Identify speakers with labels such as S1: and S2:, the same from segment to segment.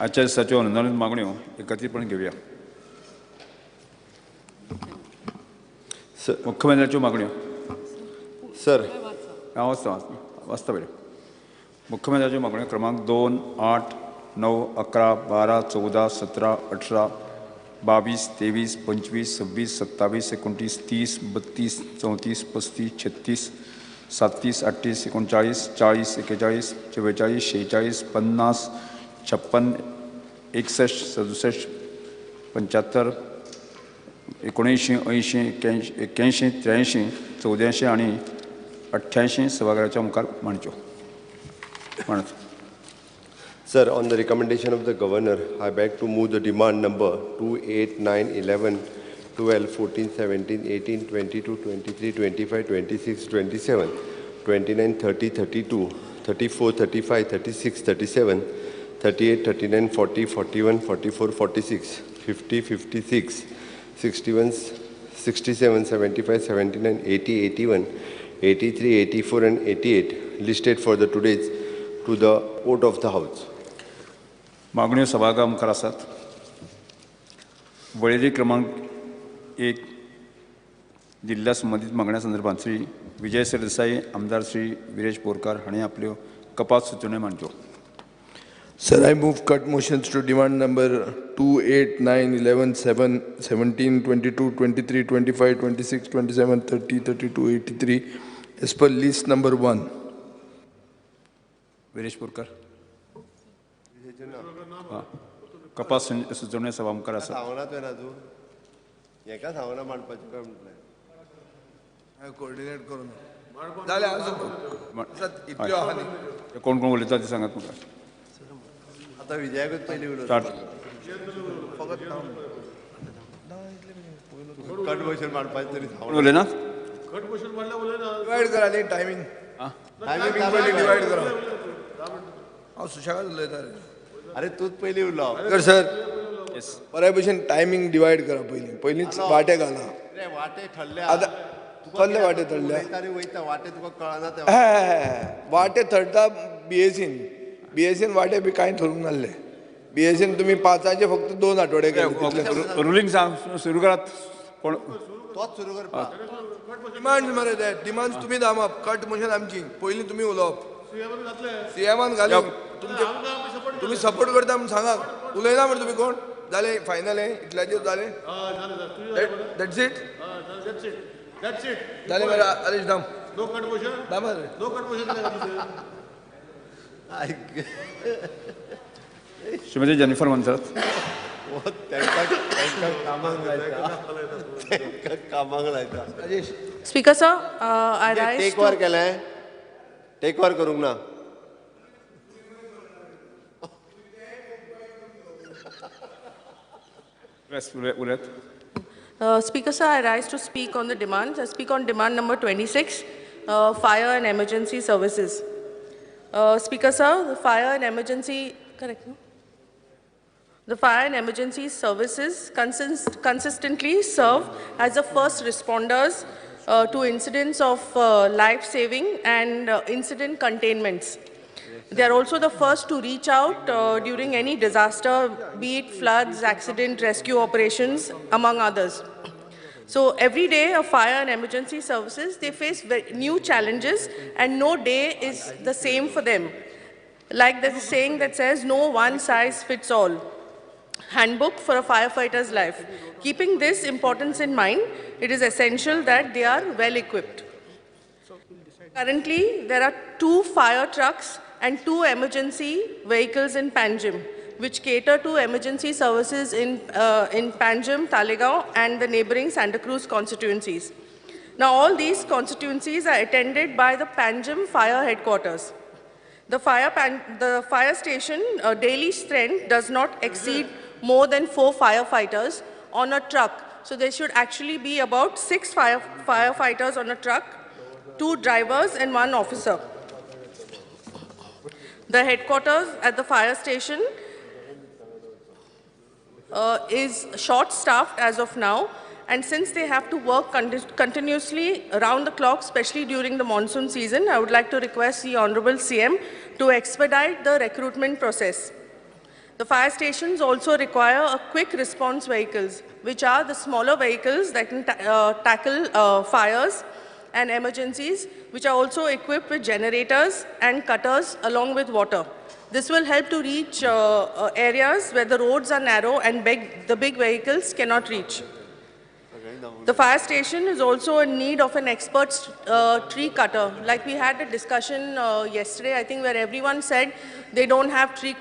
S1: आजच्या दिसाच्यो अनुदानीत मागण्यो एकत्रितपणे घेवया. मुख्यमंत्र्यांच्यो मागण्यो.
S2: सर
S1: हांव वाचता पळय. मुख्यमंत्र्यांच्यो मागण्यो क्रमांक 2, 8, 9, 11, 12, 14, 17, 18, 22, 23, 25, 26, 27, 29, 30, 32, 34, 35, 36, 37, 38, 39, 40, 41, 44, 46, 50, 56, 61, 67, 75, 79, 80, 81, 83, 84 आणि 88 सभागृहाच्या मुखार मांडच्यो.
S2: Sir, on the recommendation of the Governor, I beg to move the demand number 2, 8, 9, 11, 12, 14, 17, 18, 22, 23, 25, 26, 27, 29, 30, 32, 34, 35, 36, 37, 38, 39, 40, 41, 44, 46, 50, 56, 61, 67, 75, 79, 80, 81, 83, 84, and 88 listed for the today's to the vote of the House.
S1: मागण्यो सभागृहा मुखार आसात. वळेरी क्रमांक 1 दिल्ल्या संबंधित मागण्या संदर्भात श्री विजय सरदेसाई, आमदार श्री विरेश बोरकार हांणी आपल्यो कपात सुचोवण्यो मांडच्यो.
S3: Sir, I move cut motions to demand number 2, 8, 9, 11, 7, 17, 22, 23, 25, 26, 27, 30, 32, 83 as per list number 1.
S1: Viresh Borkar. कपात सुचोवण्यो सभा मुखार आसात.
S3: कोऑर्डिनेट करून जाल्यार इतल्यो आहा न्ही.
S1: कोण कोण उलयता ते सांगात म्हाका.
S2: आता विजयाकूच पयली
S1: स्टार्ट.
S2: कट मोशन मांडपाचें तरी
S1: कोण उलयना.
S3: डिवायड करा न्ही टायमींग. टायमींग पयली डिवायड करा. हांव सुशेगाद उलयता रे.
S2: अरे तूच पयली उरलो.
S3: सर बऱ्या भशेन टायमींग डिवायड करा पयलींच वाटे घाला.
S2: वाटे ठरले.
S3: आतां कसले वाटे थरले.
S2: वयता वाटे तुका कळना ते.
S3: वाटे थरता बीएसीन वाटे बी कांय थरूंक नासले. बीएसीन तुमी 5चे फक्त 2 आठवडे केले.
S1: रुलींग सुरू करात. कोण
S2: तोच सुरू करपा.
S3: डिमांड्स मरे ते डिमांड्स तुमी दामप. कट मोशन आमची पयलीं तुमी उलोवप. सीएमान घाली. तुमी सपोर्ट करता म्हूण सांगा. उलयना मरे तुमी कोण. जालें फायनल इतल्याचेर जालें. That's it. जालें मरे आदेश दाम.
S4: No cut motion.
S3: दामा रे.
S4: No cut motion.
S1: Shrimati Jennifer Monserrate.
S5: Speaker sir, I rise
S2: take over केलें. टेक ओवर करूंक ना.
S5: Speaker sir, I rise to speak on the demands. I speak on demand number 26, fire and emergency services. Speaker sir, the fire and emergency, correct no? The fire and emergency services consistently serve as the first responders to incidents of life-saving and incident containments. They are also the first to reach out during any disaster, be it floods, accident, rescue operations, among others. So every day of fire and emergency services, they face new challenges and no day is the same for them. Like there's a saying that says, no one size fits all. Handbook for a firefighter's life. Keeping this importance in mind, it is essential that they are well equipped. Currently, there are 2 fire trucks and 2 emergency vehicles in Panjim, which cater to emergency services in Panjim, Talegaon, and the neighboring Santa Cruz constituencies. Now, all these constituencies are attended by the Panjim Fire Headquarters. The fire station daily strength does not exceed more than 4 firefighters on a truck. So there should actually be about 6 firefighters on a truck, 2 drivers and 1 officer. The headquarters at the fire station is short-staffed as of now, and since they have to work continuously around the clock, especially during the monsoon season, I would like to request the Honorable CM to expedite the recruitment process. The fire stations also require a quick response vehicles, which are the smaller vehicles that can tackle fires and emergencies, which are also equipped with generators and cutters along with water. This will help to reach areas where the roads are narrow and the big vehicles cannot reach. The fire station is also in need of an expert tree cutter. Like we had a discussion yesterday, I think, where everyone said they don't have tree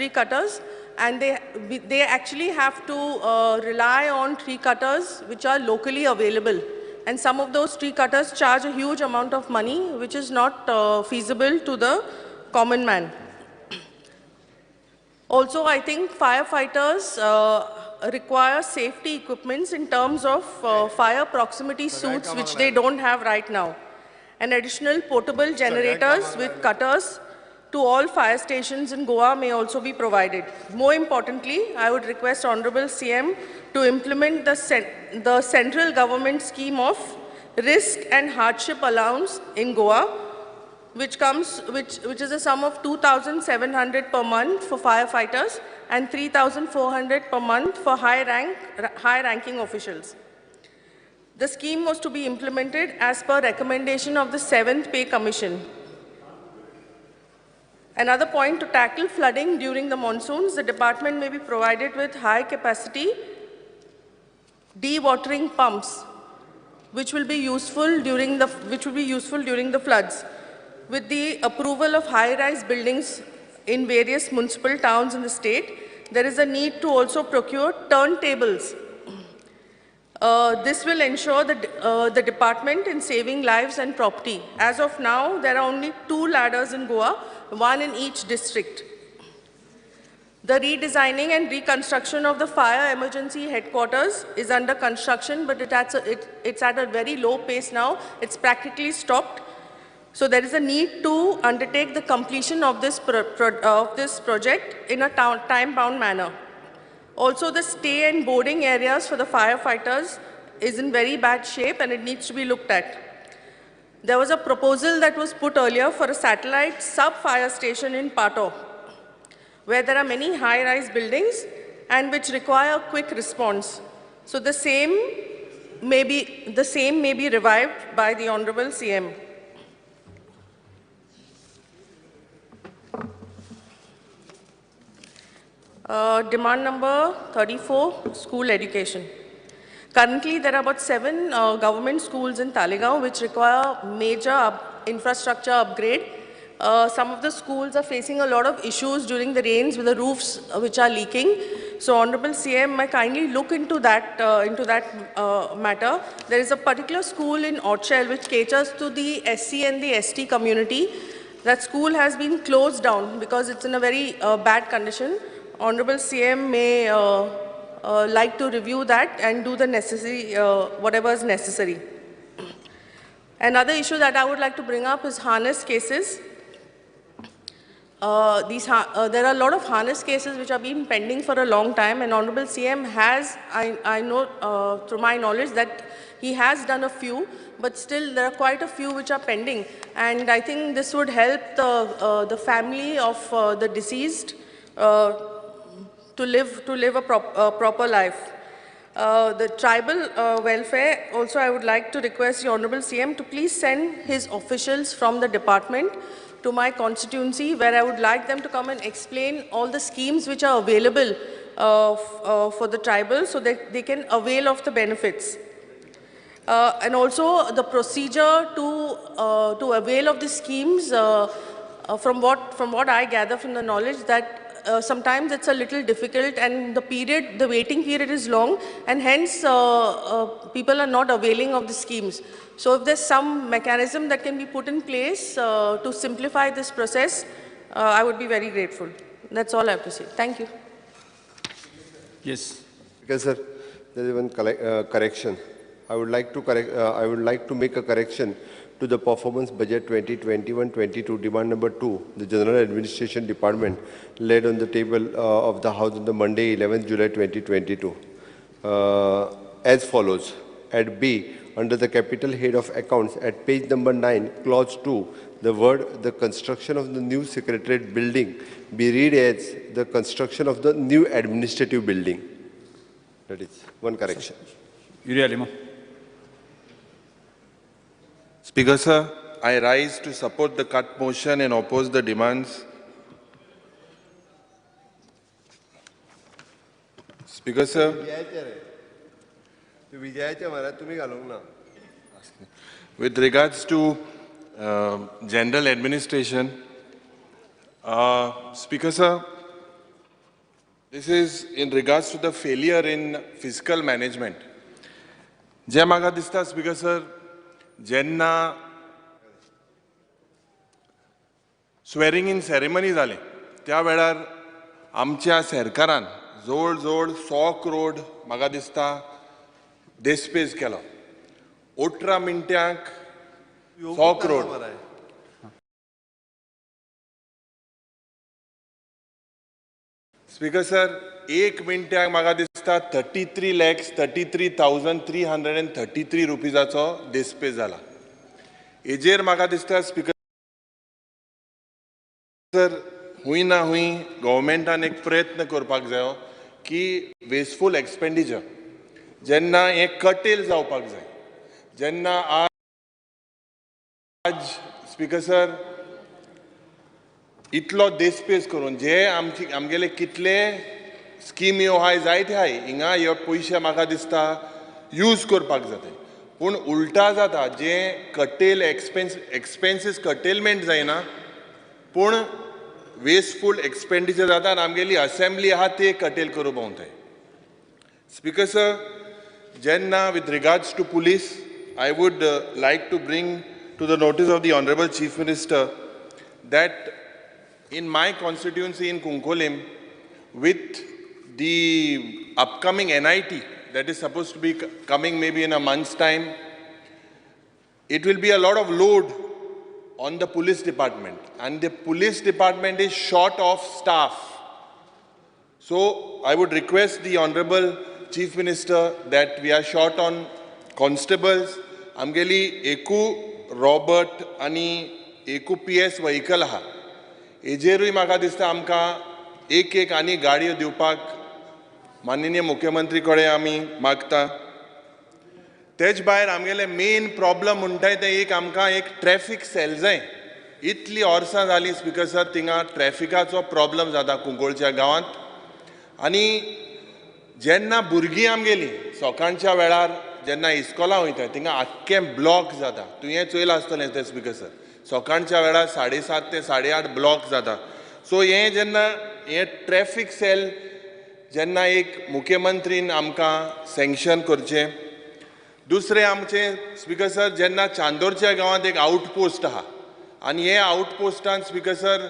S5: cutters, and they actually have to rely on tree cutters which are locally available. And some of those tree cutters charge a huge amount of money, which is not feasible to the common man. Also, I think firefighters require safety equipments in terms of fire proximity suits, which they don't have right now. And additional portable generators with cutters to all fire stations in Goa may also be provided. More importantly, I would request Honorable CM to implement the central government scheme of risk and hardship allowance in Goa, which is a sum of 2,700 per month for firefighters and 3,400 per month for high-ranking officials. The scheme was to be implemented as per recommendation of the 7th Pay Commission. Another point, to tackle flooding during the monsoons, the department may be provided with high-capacity dewatering pumps, which will be useful during the floods. With the approval of high-rise buildings in various municipal towns in the state, there is a need to also procure turntables. This will ensure the department in saving lives and property. As of now, there are only 2 ladders in Goa, 1 in each district. The redesigning and reconstruction of the fire emergency headquarters is under construction, but it's at a very low pace now. It's practically stopped. So there is a need to undertake the completion of this project in a time-bound manner. Also, the stay and boarding areas for the firefighters is in very bad shape, and it needs to be looked at. There was a proposal that was put earlier for a satellite sub-fire station in Pato, where there are many high-rise buildings and which require quick response. So the same may be revived by the Honorable CM. Demand number 34, school education. Currently, there are about 7 government schools in Talegaon which require major infrastructure upgrade. Some of the schools are facing a lot of issues during the rains with the roofs which are leaking. So, Honorable CM, may kindly look into that matter. There is a particular school in Orchel which caters to the SC and the ST community. That school has been closed down because it's in a very bad condition. Honorable CM may like to review that and do the necessary, whatever is necessary. Another issue that I would like to bring up is harness cases. There are a lot of harness cases which have been pending for a long time, and Honorable CM has, I know through my knowledge that he has done a few, but still there are quite a few which are pending. And I think this would help the family of the deceased to live a proper life. The tribal welfare, also I would like to request the Honorable CM to please send his officials from the department to my constituency, where I would like them to come and explain all the schemes which are available for the tribal, so that they can avail of the benefits. And also the procedure to avail of the schemes, from what I gather from the knowledge, that sometimes it's a little difficult, and the waiting period is long, and hence people are not availing of the schemes. So if there's some mechanism that can be put in place to simplify this process, I would be very grateful. That's all I have to say. Thank you.
S1: Yes.
S2: Because, sir, there is one correction. I would like to make a correction to the performance budget 2021-22, demand number 2, the General Administration Department, laid on the table of the House on the Monday, 11th July 2022, as follows. At B, under the capital head of accounts at page number 9, clause 2, the word the construction of the new secretariat building be read as the construction of the new administrative building. That is one correction.
S1: Uriya Lima.
S6: Speaker sir, I rise to support the cut motion and oppose the demands. Speaker sir, with regards to general administration, Speaker sir, this is in regards to the failure in fiscal management. जे म्हाका दिसता speaker sir, जेन्ना swearing in ceremony जाले त्या वेळार आमच्या सरकारान जवळ जवळ 100 करोड म्हाका दिसता देस्पेज केलो. 18 मिनटांक 100 करोड. स्पीकर सर, 1 मिनटाक म्हाका दिसता 33,33,333 रुपीजाचो देस्पेज जाला. हेजेर म्हाका दिसता स्पीकर सर, हुंय ना हुंय गव्हर्मेंटान एक प्रयत्न करपाक जायो की वेस्टफूल एक्सपेंडिचर जेन्ना हे कटेल जावपाक जाय. जेन्ना आज स्पीकर सर इतलो देस्पेज करून जे आमगेले कितले स्कीम ह्यो हाय जायते हाय हिंगा ह्यो पयशे म्हाका दिसता यूज करपाक जाता, पूण उलटा जाता. जे कटेल एक्सपेन्सीस कटेलमेंट जायना पूण वेस्टफूल एक्सपेंडिचर जाता आनी आमगेली असेंब्ली आहा ते कटेल करूं पावताय. स्पीकर सर, जेन्ना with regards to police, I would like to bring to the notice of the Honorable Chief Minister that in my constituency in Kunkolim, with the upcoming NIT that is supposed to be coming maybe in a month's time, it will be a lot of load on the police department, and the police department is short of staff. So I would request the Honorable Chief Minister that we are short on constables. Amgeli eku Robert ani eku PS vehicle ha. Ejerui म्हाका दिसता आमकां एक आनी गाडयो दिवपाक माननीय मुख्यमंत्री कडेन आमी मागता. तेच भायर आमगेले मेन प्रॉब्लम म्हणटाय ते एक आमकां एक ट्रॅफिक सेल जाय. इतली वर्सां जालीं स्पीकर सर थिंगा ट्रॅफिकाचो प्रॉब्लम जाता कुंकोळच्या गांवांत. आनी जेन्ना भुरगीं आमगेलीं सकाळच्या वेळार जेन्ना इस्कॉलां वयता थिंगा आख्खें ब्लॉक जाता. तुवें चोयलां आसतलें तें स्पीकर सर, सकाळच्या वेळार 7:30 ते 8:30 ब्लॉक जाता. सो हे जेन्ना हे ट्रॅफिक सेल जेन्ना एक मुख्यमंत्रीन आमकां सँक्शन करचें. दुसरें आमचें स्पीकर सर, जेन्ना चांदोरच्या गांवांत एक आउटपोस्ट आहा आनी हे आउटपोस्टान स्पीकर सर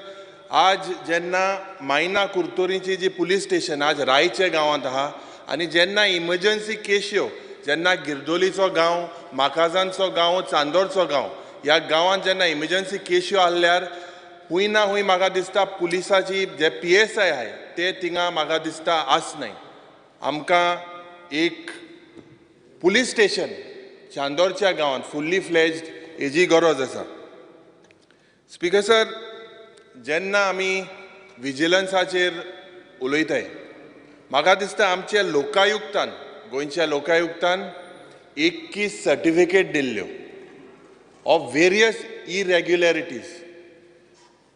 S6: आज जेन्ना मायना कुर्तोरीची जी पुलीस स्टेशन आज रायच्या गांवांत आहा आनी जेन्ना इमर्जन्सी केश्यो जेन्ना गिरदोलीचो गांव, माकाजांचो गांव, चांदोरचो गांव ह्या गांवांत जेन्ना इमर्जन्सी केश्यो आसल्यार हुंय ना हुंय म्हाका दिसता पुलिसाची जे PSI आहाय ते थिंगा म्हाका दिसता आसनाय. आमकां एक पुलीस स्टेशन चांदोरच्या गांवांत फुल्ली फ्लेज्ड हेजी गरज आसा. स्पीकर सर, जेन्ना आमी विजिलन्साचेर उलयताय म्हाका दिसता आमच्या लोकायुक्तान गोंयच्या लोकायुक्तान 21 सर्टिफिकेट दिल्ल्यो of various irregularities.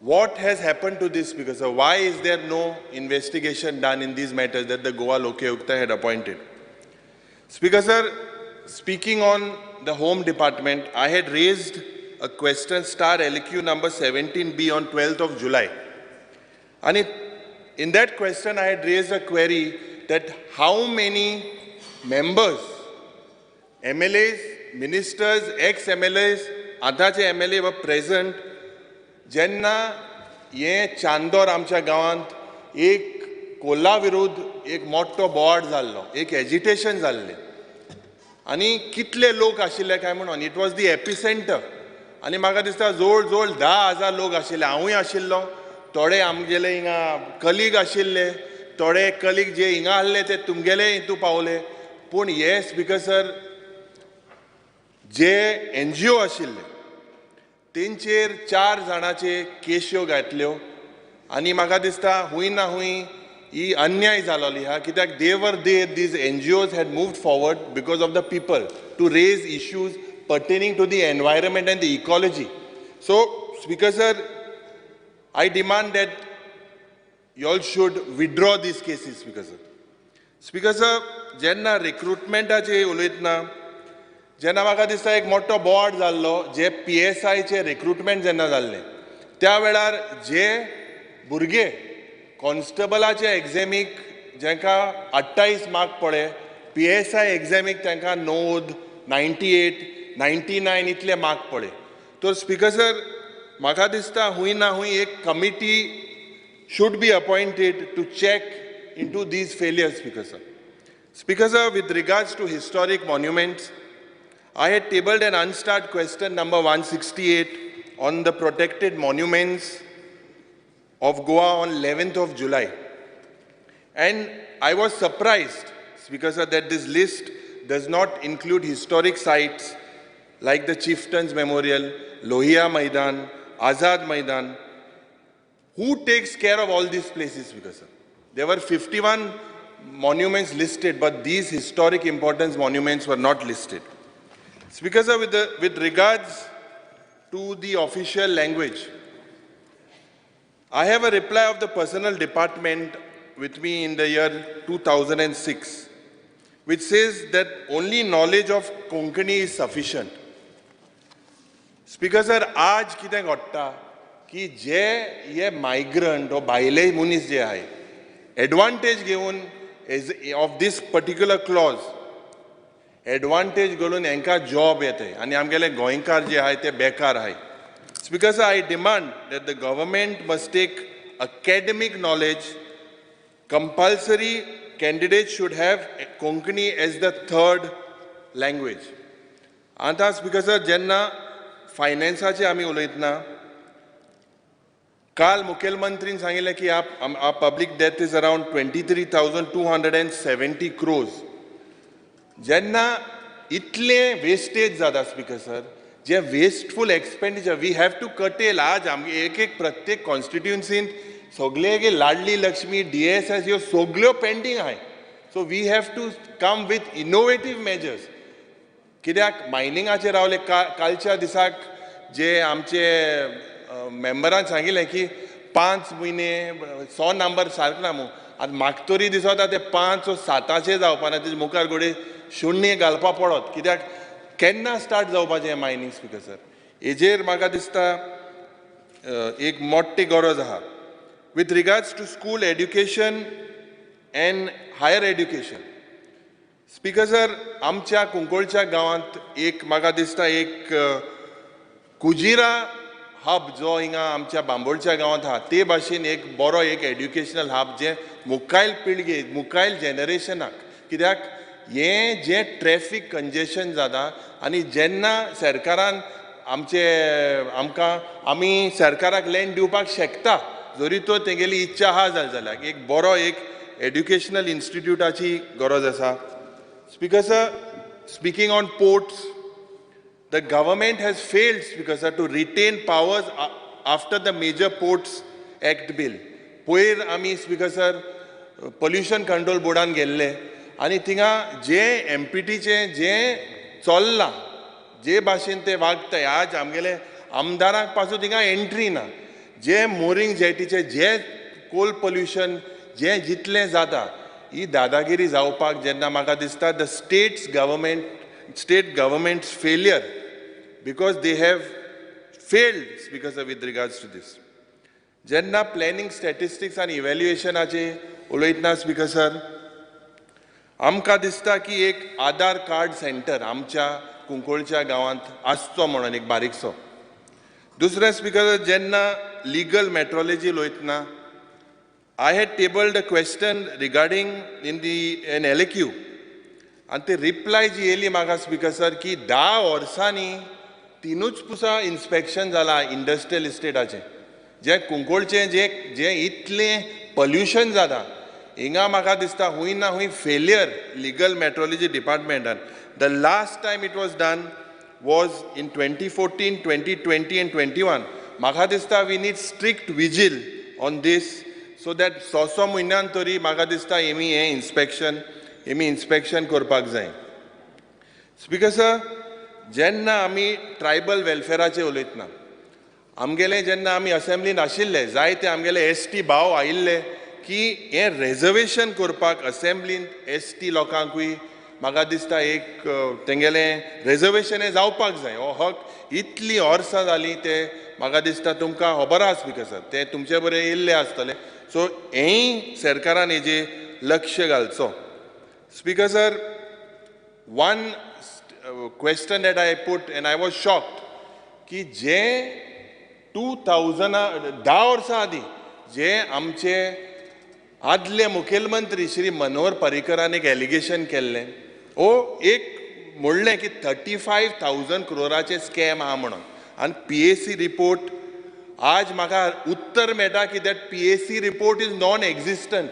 S6: What has happened to this, Speaker sir? Why is there no investigation done in these matters that the Goa Lokayukta had appointed? Speaker sir, speaking on the Home Department, I had raised a question star LQ number 17B on 12th of July. And in that question I had raised a query that how many members, MLAs, ministers, ex-MLAs, आताचे MLA were present जेन्ना हे चांदोर आमच्या गांवांत एक कोल्ला विरुद्ध एक मोठो बोवाड जाल्लो, एक एजिटेशन जाल्लें आनी कितले लोक आशिल्ले काय म्हणून. इट वॉज दी एपिसेंटर आनी म्हाका दिसता जवळ जवळ 10,000 लोक आशिल्ले. हांवूय आशिल्लो, थोडे आमगेले हिंगा कलीग आशिल्ले, थोडे कलीग जे हिंगा आसले ते तुमगेले हितू पावले. पूण हे स्पीकर सर जे NGO आशिल्ले तेंचेर 4 जाणांचे केश्यो घातल्यो आनी म्हाका दिसता हूंय ना हूंय ही अन्याय जालोली हा कित्याक these NGOs had moved forward because of the people to raise issues pertaining to the environment and the ecology. So, Speaker Sir, I demand that you all should withdraw these cases, Speaker Sir. Speaker Sir, जेन्ना रिक्रुटमेंटाचे उलयतना जेन्ना म्हाका दिसता एक मोठो board जाल्लो जे PSIचे recruitment जेन्ना जाल्ले त्या वेळार जे भुरगे कॉन्स्टेबलाचे एग्जामीक जेंकां 28 मार्क पडे PSI एग्जामीक तांकां 90, 98, 99 इतले मार्क पडे. तो स्पीकर सर म्हाका दिसता हूंय ना हूंय एक committee should be appointed to check into these failures, Speaker Sir. Speaker Sir, with regards to historic monuments, I had tabled an unstarred question number 168 on the protected monuments of Goa on 11th of July. And I was surprised, Speaker Sir, that this list does not include historic sites like the Chieftains Memorial, Lohia Maidan, Azad Maidan. Who takes care of all these places, Speaker Sir? There were 51 monuments listed, but these historic importance monuments were not listed. Speaker Sir, with regards to the official language, I have a reply of the Personnel Department with me in the year 2006, which says that only knowledge of Konkani is sufficient. Speaker Sir, आज कितें घडटा की जे ये migrant व भायले मनीस जे आहे advantage घेवन of this particular clause advantage घेवन हांकां जॉब येते आनी आमगेले गोंयकार जे आहे ते बेकार आहे. Speaker Sir, I demand that the government must take academic knowledge. Compulsory candidates should have Konkani as the third language. Anta Speaker Sir, जेन्ना फायनान्साचे आमी उलयतना काल मुखेलमंत्रीन सांगिल्लें की our public debt is around 23,270 crores. जेन्ना इतले वेस्टेज जाता Speaker Sir, जे wasteful expenditure we have to curtail. आज आमगे एक प्रत्येक कॉन्स्टिट्युएन्सीन सगळे लाडली लक्ष्मी DSS ह्यो सगळ्यो पेंडींग आहाय. So we have to come with innovative measures. कित्याक मायनिंगाचेर रावले कालच्या दिसाक जे आमचे मेंबरान सांगिल्लें की 5 म्हयने 100 नंबर सारको ना मू आतां म्हाका तरी दिसता ते 5 वा 7 जावपाना तेजे मुखार घोडे शुन्य घालपा पडत. कित्याक केन्ना स्टार्ट जावपाचें मायनिंग Speaker Sir? हेजेर म्हाका दिसता एक मोठी गरज आहा. With regards to school education and higher education, Speaker Sir, आमच्या कुंकोळच्या गांवांत एक म्हाका दिसता एक कुजिरा हब जो हिंगा आमच्या बांबोळच्या गांवांत आहा ते भाशेन एक बरो एक एड्युकेशनल हब जे मुखायल पिळगे मुखायल जेनरेशनाक कित्याक हें जें ट्रॅफिक कंजेशन जाता आनी जेन्ना सरकारान आमी सरकाराक लँड दिवपाक शकता जरी तो तेगेली इच्छा आहा जाल्यार एक बरो एक एड्युकेशनल इन्स्टिट्यूटाची गरज आसा. Speaker Sir, speaking on ports, the government has failed, Speaker Sir, to retain powers after the Major Ports Act bill. पयर आमी Speaker Sir pollution control boardan गेल्ले आनी थिंगा जे MPTचे जे चल्लां जे भाशेन ते वागताय आज आमगेले आमदारांक पासून थिंगा एंट्री ना. जे मोरिंग जेटीचे जे कोल पोल्युशन जे जितलें जाता ही दादागिरी जावपाक जेन्ना म्हाका दिसता the state governments failure because they have failed Speaker Sir with regards to this. जेन्ना प्लॅनिंग स्टॅटिस्टिक्स आनी इव्हॅल्युएशनाचे उलयतना Speaker Sir, आमकां दिसता की एक आधार कार्ड सेंटर आमच्या कुंकोळच्या गांवांत आसचो म्हणून एक बारीकसो. दुसरें Speaker Sir, जेन्ना लिगल मेट्रोलॉजी उलयतना I had tabled a question regarding an LAQ and the reply जी येयली म्हाका Speaker Sir की 10 वर्सांनी 3च पुसा इन्स्पेक्शन जाला इंडस्ट्रियल इस्टेटाचें जे कुंकोळचें जे इतलें पोल्युशन जाता हिंगा म्हाका दिसता हूंय ना हूंय फेलियर लिगल मेट्रोलॉजी डिपार्टमेंटान. The last time it was done was in 2014, 2020 and 21. म्हाका दिसता we need strict vigil on this so that so म्हयन्यान तरी म्हाका दिसता एमी inspection करपाक जाय. Speaker sir, जेन्ना आमी ट्रायबल वेलफेराचेर उलयतना आमगेले जेन्ना आमी असेंब्लीन आशिल्ले जायते आमगेले एसटी भाव आयिल्ले की हे रिजर्वेशन करपाक असेंब्लीन एसटी लोकांकूय म्हाका दिसता एक तेंगेले रिजर्वेशन हे जावपाक जाय. हो हक इतली वर्सां जालीं ते म्हाका दिसता तुमकां खबर आसा स्पीकर सर, ते तुमचे बरें येयल्ले आसतले. सो हेय सरकारान हेजेर लक्ष घालचो. Speaker sir, one question that I put and I was shocked की जे 2010 वर्सां आदी जे आमचे आदले मुखेलमंत्री श्री मनोहर पर्रीकरान एक एलिगेशन केल्लें, ओ एक म्हणलें की 35,000 crore स्कॅम आहा म्हणून. आनी PAC रिपोर्ट आज म्हाका उत्तर मेळटा की that PAC report is non-existent.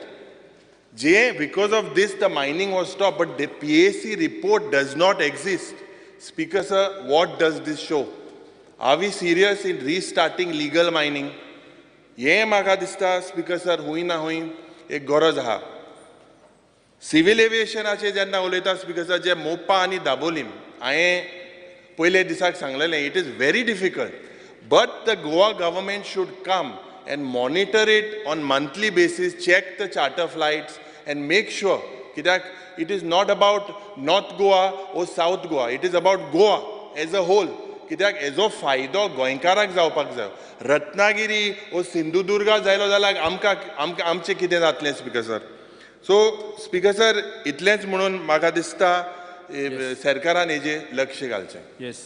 S6: Because of this the mining was stopped, but the PAC report does not exist. Speaker sir, what does this show? Are we serious in restarting legal mining? ये म्हाका दिसता speaker sir हुई ना हुई एक गरज आहा. Civil एविएशनाचे जेन्ना उलयता स्पीकर सर, जे मोपा आनी दाबोलीम हांवें पयले दिसाक सांगलेलें, it is very difficult, but the Goa government should come and monitor it on monthly basis, check the charter flights and make sure that it is not about North Goa or South Goa, it is about Goa as a whole. कित्याक हेजो फायदो गोंयकाराक जावपाक जाय. रत्नागिरी ओ सिंधुदुर्गा जायलो जाल्यार आमचें कितें जातलें स्पीकर सर? सो स्पीकर सर, इतलेंच म्हणून म्हाका दिसता सरकारान हेजेर लक्ष घालचें.
S1: येस.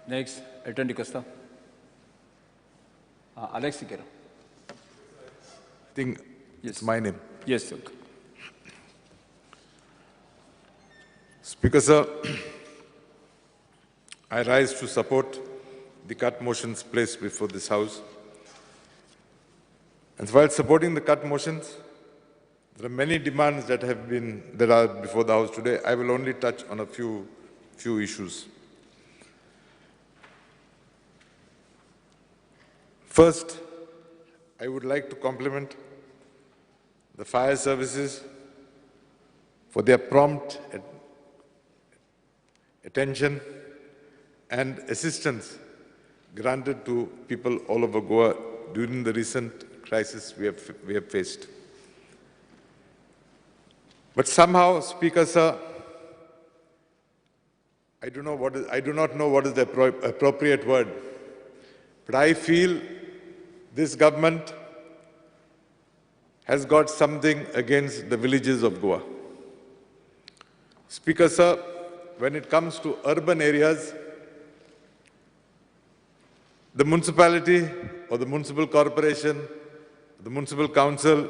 S1: नेक्स्ट अटेंड करता. Alex Sikera.
S7: I think it's my name.
S1: Yes, sir.
S7: Speaker sir, I rise to support the cut motions placed before this House. And while supporting the cut motions, there are many demands that are before the House today. I will only touch on a few issues. First, I would like to compliment the fire services for their prompt attention and assistance granted to people all over Goa during the recent crisis we have faced. But somehow, Speaker sir, I do not know what is the appropriate word, but I feel this government has got something against the villages of Goa. Speaker sir, when it comes to urban areas, the municipality or the municipal corporation, the municipal council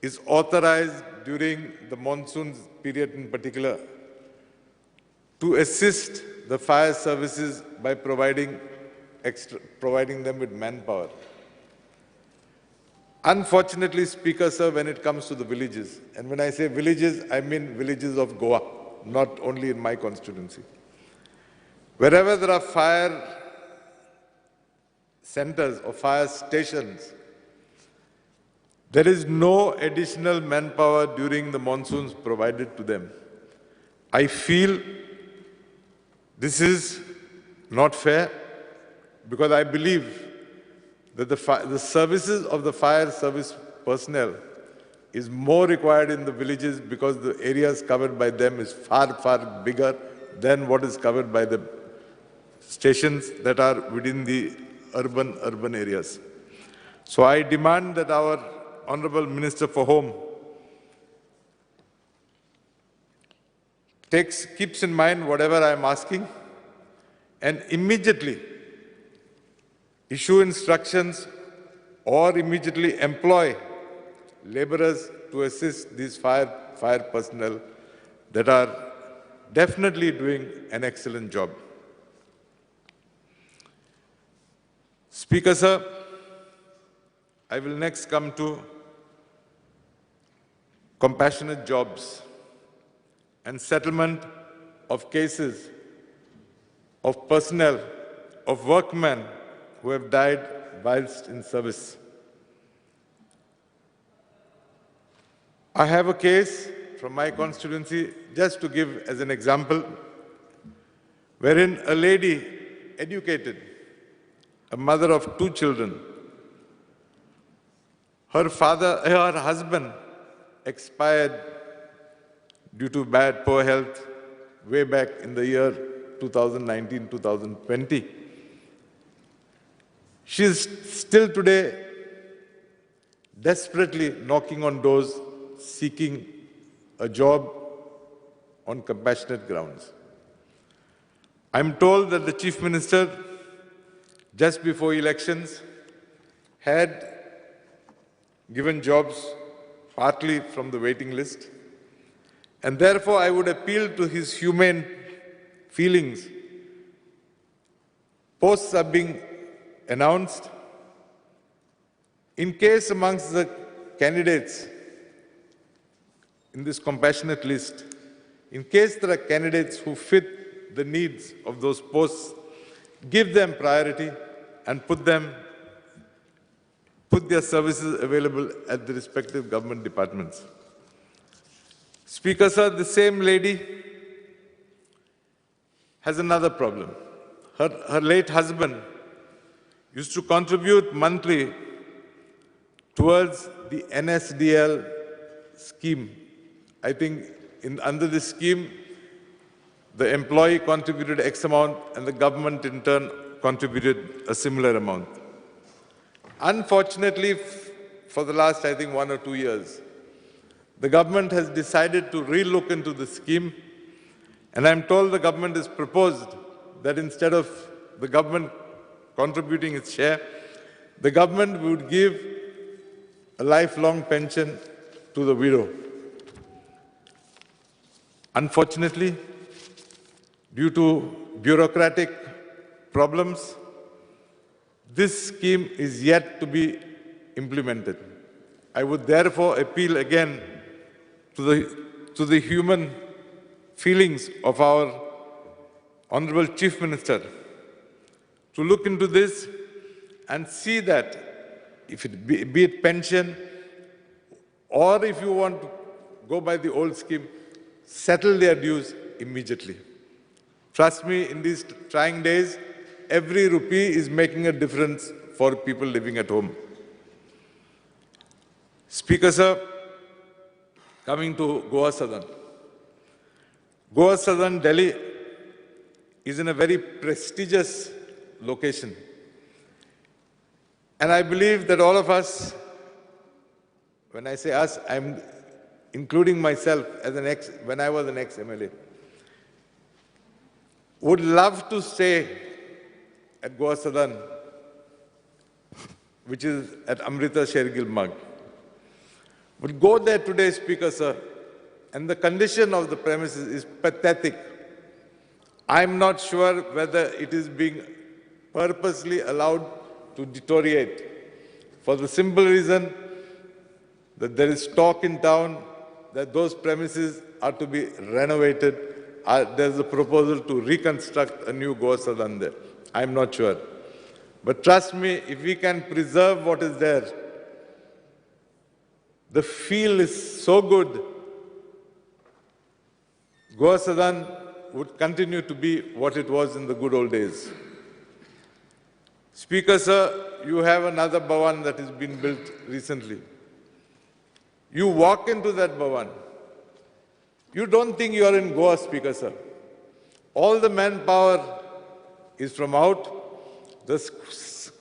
S7: is authorized during the monsoon period in particular to assist the fire services by providing them with manpower. Unfortunately, Speaker sir, when it comes to the villages, and when I say villages, I mean villages of Goa, not only in my constituency. Wherever there are fire centers or fire stations, there is no additional manpower during the monsoons provided to them. I feel this is not fair, because I believe that the services of the fire service personnel is more required in the villages, because the areas covered by them is far, far bigger than what is covered by the stations that are within the urban areas. So I demand that our Honorable Minister for Home keeps in mind whatever I am asking and immediately issue instructions or immediately employ laborers to assist these fire personnel that are definitely doing an excellent job. Speaker sir, I will next come to compassionate jobs. and settlement of cases of personnel, of workmen who have died whilst in service. I have a case from my constituency, just to give as an example, wherein a lady, educated, a mother of 2 children, her husband expired due to poor health way back in the year 2019-2020. She is still today desperately knocking on doors, seeking a job on compassionate grounds. I'm told that the Chief Minister, just before elections, had given jobs partly from the waiting list, and therefore I would appeal to his humane feelings. Posts are being announced. In case amongst the candidates in this compassionate list, in case there are candidates who fit the needs of those posts, give them priority and put their services available at the respective government departments. Speaker, sir, the same lady has another problem. Her late husband used to contribute monthly towards the NSDL scheme. I think under this scheme, the employee contributed X amount and the government in turn contributed a similar amount. Unfortunately, for the last, I think, 1 or 2 years, the government has decided to relook into the scheme, and I'm told the government has proposed that instead of the government contributing its share, the government would give a lifelong pension to the widow. Unfortunately, due to bureaucratic problems, this scheme is yet to be implemented. I would therefore appeal again to the human feelings of our Honorable Chief Minister to look into this and see that, if it be it pension, or if you want to go by the old scheme, settle their dues immediately. Trust me, in these trying days, every rupee is making a difference for people living at home. Speaker, sir, coming to Goa Southern. Goa Southern, Delhi, is in a very prestigious location. And I believe that all of us, when I say us, I'm including myself as when I was an ex-MLA, would love to stay at Goa Southern, which is at Amrita Shergill Marg. Would go there today, Speaker, sir, and the condition of the premises is pathetic. I'm not sure whether it is being purposely allowed to deteriorate, for the simple reason that there is talk in town that those premises are to be renovated. There's a proposal to reconstruct a new Goa Southern there. I'm not sure. But trust me, if we can preserve what is there, the feel is so good. Goa Southern would continue to be what it was in the good old days. Speaker, sir, you have another Bhavan that has been built recently. You walk into that Bhavan, you don't think you are in Goa, Speaker, sir. All the manpower is from out. The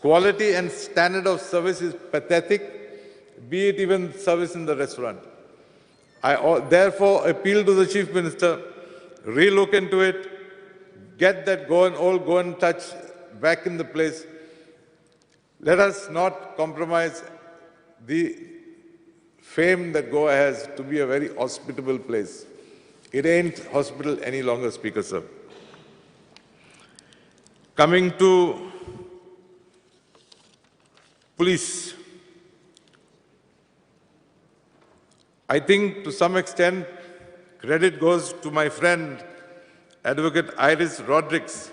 S7: quality and standard of service is pathetic, be it even service in the restaurant. I therefore appeal to the Chief Minister, relook into it, get that go and touch back in the place. Let us not compromise the fame that Goa has to be a very hospitable place. It ain't hospital any longer, Speaker, sir. Coming to police, I think to some extent Credit goes to my friend, Advocate Iris Rodriguez,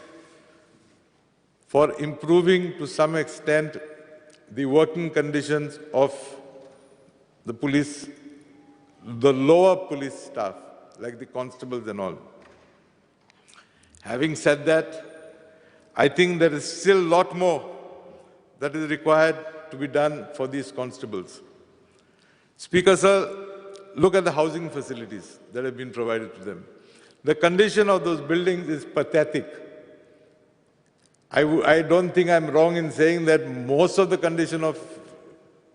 S7: for improving to some extent the working conditions of the police, the lower police staff, like the constables and all. Having said that, I think there is still a lot more that is required to be done for these constables. Speaker, sir, look at the housing facilities that have been provided to them. The condition of those buildings is pathetic. I don't think I'm wrong in saying that most of the condition of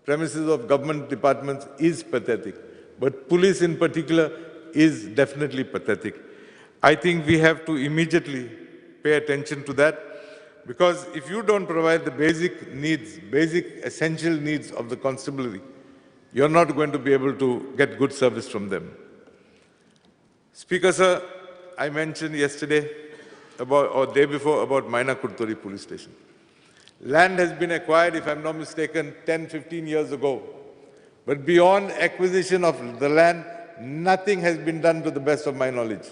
S7: premises of government departments is pathetic, but police in particular is definitely pathetic. I think we have to immediately pay attention to that, because if you don't provide the basic needs, basic essential needs of the constabulary, you're not going to be able to get good service from them. Speaker, sir, I mentioned yesterday or day before about Maina Kurtori police station. Land has been acquired, if I'm not mistaken, 10, 15 years ago. But beyond acquisition of the land, nothing has been done to the best of my knowledge.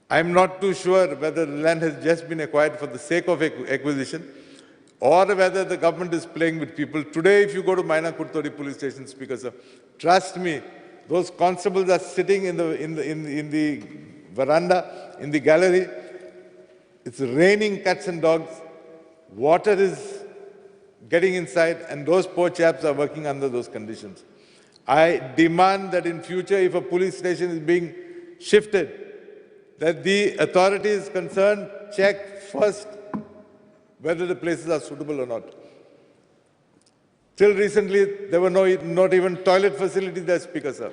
S7: I'm not too sure whether the land has just been acquired for the sake of acquisition or whether the government is playing with people. Today, if you go to Maina Kurtori police station, Speaker, sir, trust me, those constables are sitting in the veranda, in the gallery. It's raining cats and dogs. Water is getting inside, and those poor chaps are working under those conditions. I demand that in future, if a police station is being shifted, that the authorities concerned check first whether the places are suitable or not. Till recently, there were not even toilet facilities there, Speaker, sir.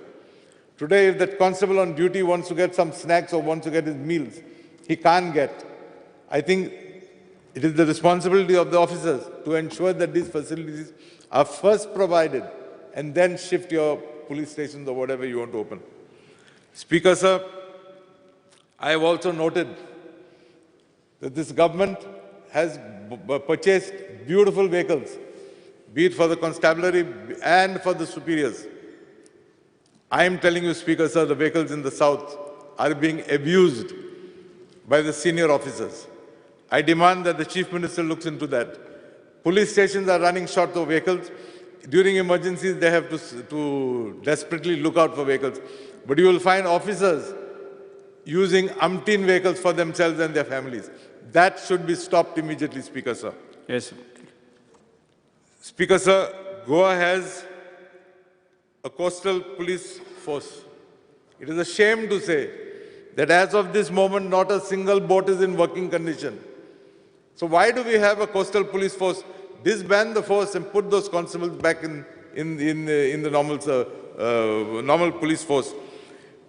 S7: Today, if that constable on duty wants to get some snacks or wants to get his meals, he can't get. I think it is the responsibility of the officers to ensure that these facilities are first provided and then shift your police stations or whatever you want to open. Speaker, sir, I have also noted that this government has purchased beautiful vehicles, be it for the constabulary and for the superiors. I am telling you, Speaker, sir, the vehicles in the south are being abused by the senior officers. I demand that the Chief Minister looks into that. Police stations are running short of vehicles. During emergencies, they have to desperately look out for vehicles. But you will find officers using umpteen vehicles for themselves and their families. That should be stopped immediately, Speaker, sir.
S1: Yes.
S7: Speaker, sir, Goa has a coastal police force. It is a shame to say that as of this moment, not a single boat is in working condition. So why do we have a coastal police force? Disband the force and put those constables back in the normal police force.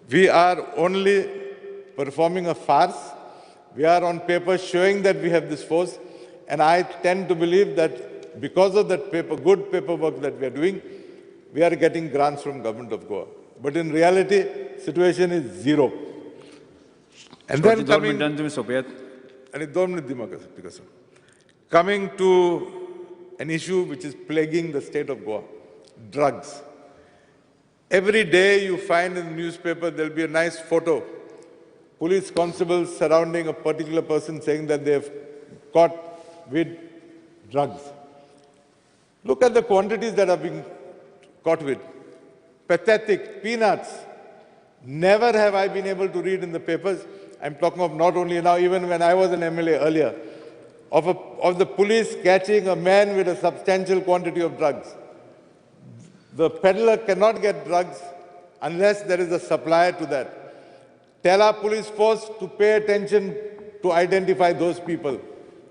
S7: We are only performing a farce. We are on paper showing that we have this force, and I tend to believe that because of that good paperwork that we are doing, we are getting grants from Government of Goa. But in reality, situation is zero. And then coming to an issue which is plaguing the state of Goa, drugs. Every day you find in the newspaper there'll be a nice photo, police constables surrounding a particular person saying that they've caught with drugs. Look at the quantities that are being caught with. Pathetic, peanuts. Never have I been able to read in the papers, I'm talking of not only now, even when I was an MLA earlier, of the police catching a man with a substantial quantity of drugs. The peddler cannot get drugs unless there is a supplier to that. Tell our police force to pay attention to identify those people.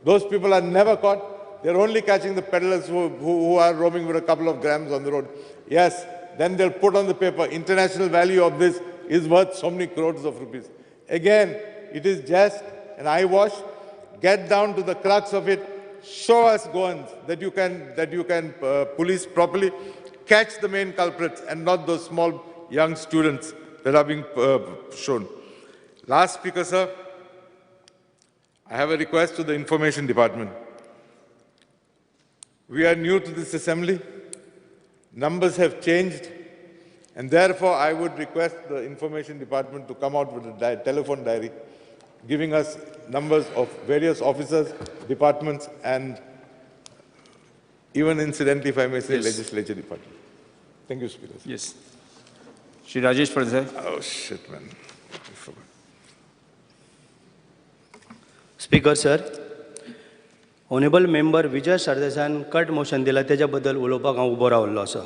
S7: Those people are never caught. They're only catching the peddlers who are roaming with a couple of grams on the road. Yes, then they'll put on the paper, international value of this is worth so many crores of rupees. Again, it is just an eyewash. Get down to the crux of it. Show us, Goans, that you can police properly. Catch the main culprits and not those small young students that are being shown. Last, Speaker, sir, I have a request to the Information Department. We are new to this assembly. Numbers have changed. And therefore, I would request the Information Department to come out with a telephone diary, giving us numbers of various officers, departments, and even incidentally, if I may say,
S1: Yes.
S7: legislature department. Thank you, Speaker.
S1: Yes. Shri Rajesh Pardesai.
S7: Oh, shit, man. I forgot.
S8: Speaker sir, honourable member Vijay सरदेसायान cut motion दिला तेज्या बद्दल उलोवपाक हांव उबो रावल्लो आसा.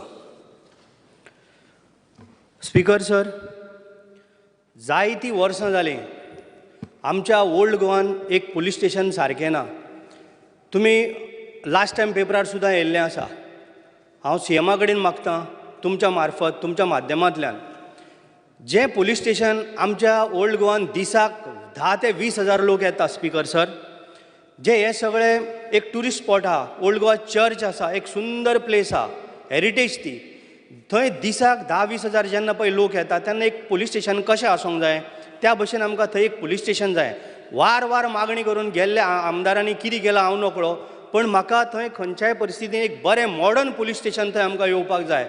S8: Speaker sir, जायतीं वर्सां जालीं आमच्या ओल्ड गोवान एक पुलीस स्टेशन सारकें ना. तुमी लास्ट टायम पेपरार सुद्दां येयल्लें आसा. हांव सीएमा कडेन मागतां तुमच्या मार्फत तुमच्या माध्यमांतल्यान जें पुलीस स्टेशन आमच्या ओल्ड गोवान दिसाक 10 ते 20,000 लोक येता स्पीकर सर, जे हे सगळे एक टुरिस्ट स्पॉट आहा. ओल्ड गोवा चर्च आसा, एक सुंदर प्लेस आहा, हेरिटेज ती. थंय दिसाक 10-20,000 जेन्ना पळय लोक येता तेन्ना एक पुलीस स्टेशन कशें आसूंक जाय, त्या भशेन आमकां थंय एक पुलीस स्टेशन जाय. वार वार मागणी करून गेल्ल्या आमदारांनी कितें केलां हांव नकळो, पण म्हाका थंय खंयच्याय परिस्थितीन एक बरें मॉडर्न पुलीस स्टेशन थंय आमकां येवपाक जाय.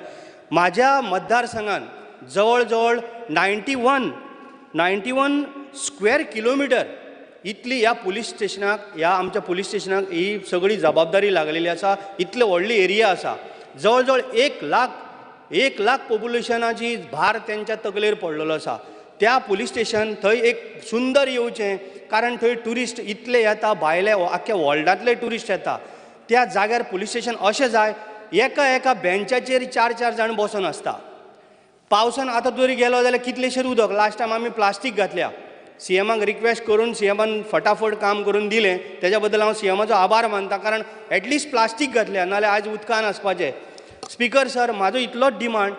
S8: म्हाज्या मतदारसंघान जवळ जवळ 91 स्क्वेअर किलोमिटर इतली ह्या पुलीस स्टेशनाक, ह्या आमच्या पुलीस स्टेशनाक ही सगळी जबाबदारी लागलेली आसा. इतले व्हडली एरिया आसा. जवळ जवळ 1 लाख पॉप्युलेशनाची भार तेंच्या तकलेर पडलेलो आसा. त्या पुलीस स्टेशन थंय एक सुंदर येवचें, कारण थंय ट्युरिस्ट इतले येता, भायले आख्या वर्ल्डांतले ट्युरिस्ट येता. त्या जाग्यार पुलीस स्टेशन अशें जाय एका बेंचाचेर 4 जाण बसून आसता. पावसान आतां तरी गेलो जाल्यार कितलेशेच उदक. लास्ट टायम आमी प्लास्टीक घातल्या. सीएमाक रिक्वेस्ट करून सीएमान फटाफट काम करून दिलें, तेज्या बद्दल हांव सीएमाचो आभार मानता, कारण एटलिस्ट प्लास्टीक घातल्या, नाल्यार आयज उदकान आसपाचें. स्पीकर सर, म्हाजो इतलोच डिमांड,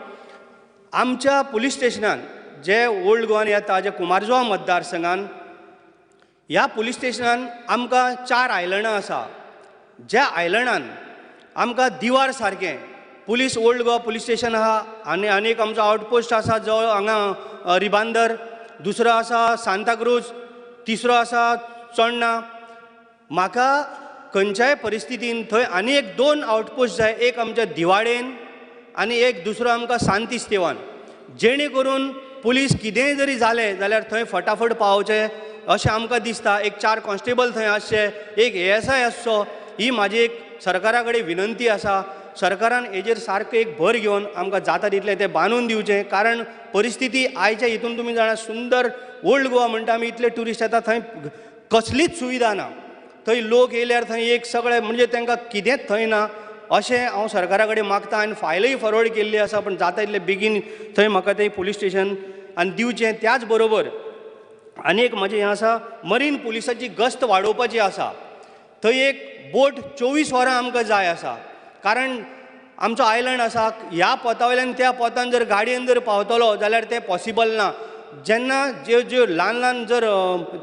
S8: आमच्या पुलीस स्टेशनान जे ओल्ड गोवान येता, जे कुमारजुवा मतदारसंघान, ह्या पुलीस स्टेशनान आमकां 4 आयलंडां आसा. ज्या आयलंडान आमकां दिवार सारकें police old Goa police station आहा, आनी एक आमचो आउटपोस्ट आसा जवळ हांगा रिबांदर, दुसरो आसा सांताक्रूज, तिसरो आसा चोडणा. म्हाका खंयच्याय परिस्थितीन थंय आनी एक 2 आउटपोस्ट जाय, एक आमच्या दिवाडेन आनी एक दुसरो आमकां सांत इस्तेवान, जेणे करून पुलीस कितेंय जरी जालें जाल्यार थंय फटाफट पावचें अशें आमकां दिसता. एक 4 कॉन्स्टेबल थंय आसचे, एक ASI आसचो. ही म्हाजी एक सरकारा कडेन विनंती आसा. सरकारान हेजेर सारकें एक भर घेवन आमकां जाता तितलें तें बांदून दिवचें, कारण परिस्थिती आयच्या हितून तुमी जाणा सुंदर ओल्ड गोवा म्हणटा आमी, इतले ट्युरिस्ट येता, थंय कसलीच सुविधा ना. थंय लोक येयल्यार थंय एक सगळें म्हणजे तांकां कितेंच थंय ना. अशें हांव सरकारा कडेन मागतां, आनी फायलय फॉरवर्ड केल्ली आसा, पण जाता तितलें बेगीन थंय म्हाका तें पुलीस स्टेशन आनी दिवचें. त्याच बरोबर आनी एक म्हाजें हें आसा, मरीन पुलिसाची गस्त वाडोवपाची आसा. थंय एक बोट 24 वरां आमकां जाय आसा, कारण आमचो आयलंड आसा. ह्या पोता त्या पोतान जर गाडयेन जर पावतलो जाल्यार तें पॉसिबल ना. जेन्ना ज्यो ल्हान जर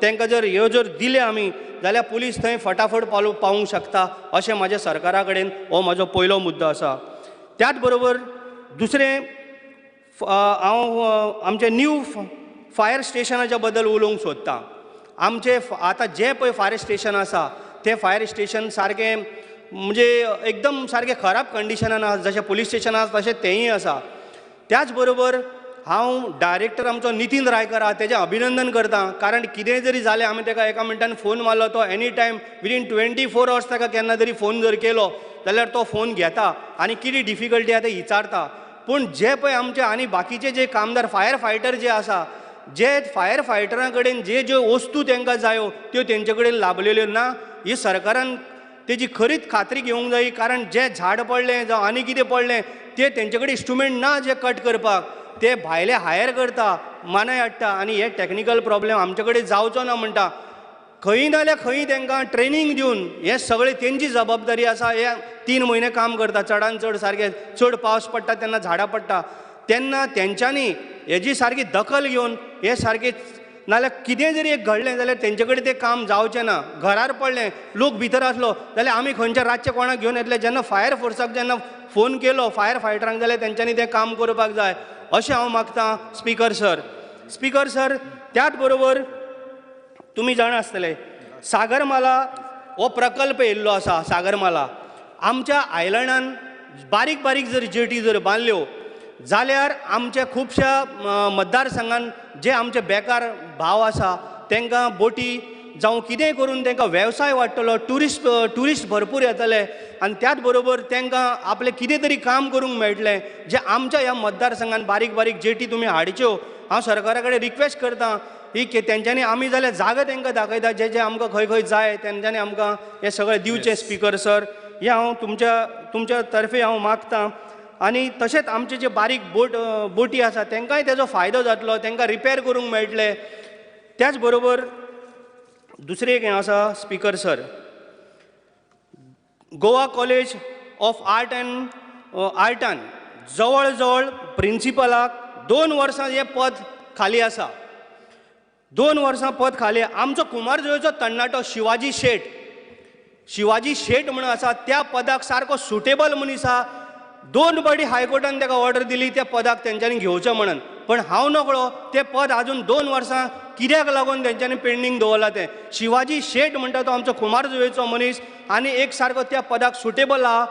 S8: तांकां जर ह्यो जर दिले आमी जाल्यार पुलीस थंय फटाफट पावूंक शकता. अशें म्हाज्या सरकारा कडेन हो म्हाजो पयलो मुद्दो आसा. त्याच बरोबर दुसरें हांव आमचे न्यू फायर स्टेशनाच्या बद्दल उलोवंक सोदतां. आमचे आतां जे पळय फायर स्टेशन आसा तें फायर स्टेशन सारकें म्हणजे एकदम सारकें खराब कंडिशनान आसा. जशें पुलीस स्टेशन आसा तशें तेंय आसा. त्याच बरोबर हांव डायरेक्टर आमचो नितीन रायकर आहा तेजें अभिनंदन करतां, कारण कितेंय जरी जालें आमी ताका एका मिनटान फोन मारलो, तो एनी टायम विदीन 24 hours ताका केन्ना तरी फोन जर केलो जाल्यार तो फोन घेता आनी कितें डिफिकल्टी आहा तें विचारता. पूण जे पळय आमचे आनी बाकीचे जे कामदार फायर फायटर जे आसा, जे फायर फायटरां कडेन ज्यो वस्तू तांकां जायो त्यो तेंचे कडेन लाभलेल्यो ना. ही सरकारान तेजी खरीच खात्री घेवंक जाय, कारण जे झाड पडलें जावं आनी कितें पडलें ते तेंचे कडेन इंस्ट्रुमेंट ना जे कट करपाक, ते भायले हायर करता, मानाय हाडटा, आनी हे टॅक्निकल प्रॉब्लेम आमचे कडेन जावचो ना म्हणटा. खंय नाल्यार खंय तांकां ट्रेनिंग दिवन हे सगळें तेंची जबाबदारी आसा. हे 3 म्हयने काम करता, चडान चड सारकें चड पावस पडटा तेन्ना झाडां पडटा, तेन्ना तेंच्यांनी हेजी सारकी दखल घेवन हे सारकें, नाल्यार कितेंय जरी एक घडलें जाल्यार तेंचे कडेन तें काम जावचें ना. घरार पडलें, लोक भितर आसलो जाल्यार आमी खंयच्या रातचे कोणाक घेवन येतले. जेन्ना फायर फोर्साक जेन्ना फोन केलो फायर फायटरांक जाल्यार तेंच्यांनी तें काम करपाक जाय अशें हांव मागतां स्पीकर सर. स्पीकर सर, त्याच बरोबर तुमी जाणा आसतले सागरमाला हो प्रकल्प येयल्लो आसा. सागरमाला आमच्या आयलंडान बारीक बारीक जर जेटी जर बांदल्यो जाल्यार आमच्या खुबशा मतदारसंघान जे आमचे बेकार भाव आसा तांकां बोटी जावं कितेंय करून तांकां वेवसाय वाडटलो, ट्युरिस्ट भरपूर येतले आनी त्याच बरोबर तांकां आपलें कितें तरी काम करूंक मेळटलें जे आमच्या ह्या मतदारसंघान बारीक बारीक जेटी तुमी हाडच्यो. हांव सरकारा कडेन रिक्वेस्ट करतां ही तेंच्यांनी आमी जाल्यार जागा तांकां दाखयता जे आमकां खंय खंय जाय तेंच्यांनी आमकां हें सगळें दिवचें. स्पिकर सर, हें हांव तुमच्या तर्फे हांव मागतां. आनी तशेंच आमचे जे बारीक बोटी आसा तांकांय तेजो फायदो जातलो, तांकां रिपेर करूंक मेळटलें. त्याच बरोबर दुसरें एक हें आसा speaker sir, Goa college of आर्टान जवळ जवळ प्रिंसिपलाक 2 वर्सां हें पद खाली आसा. 2 वर्सां पद खाली. आमचो कुमारजुंवेचो तरणाटो शिवाजी शेट म्हणून आसा, त्या पदाक सारको सुटेबल मनीस आसा. 2 फावटी हायकोर्टान ताका ऑर्डर दिली त्या पदाक तेंच्यांनी घेवचें म्हणून, पण हांव नकळो तें पद आजून 2 वर्सां कित्याक लागून तेंच्यांनी पेंडींग दवरला तें. शिवाजी शेट म्हणटा तो आमचो कुमारजुंवेचो मनीस आनी एक सारको त्या पदाक सुटेबल आहा.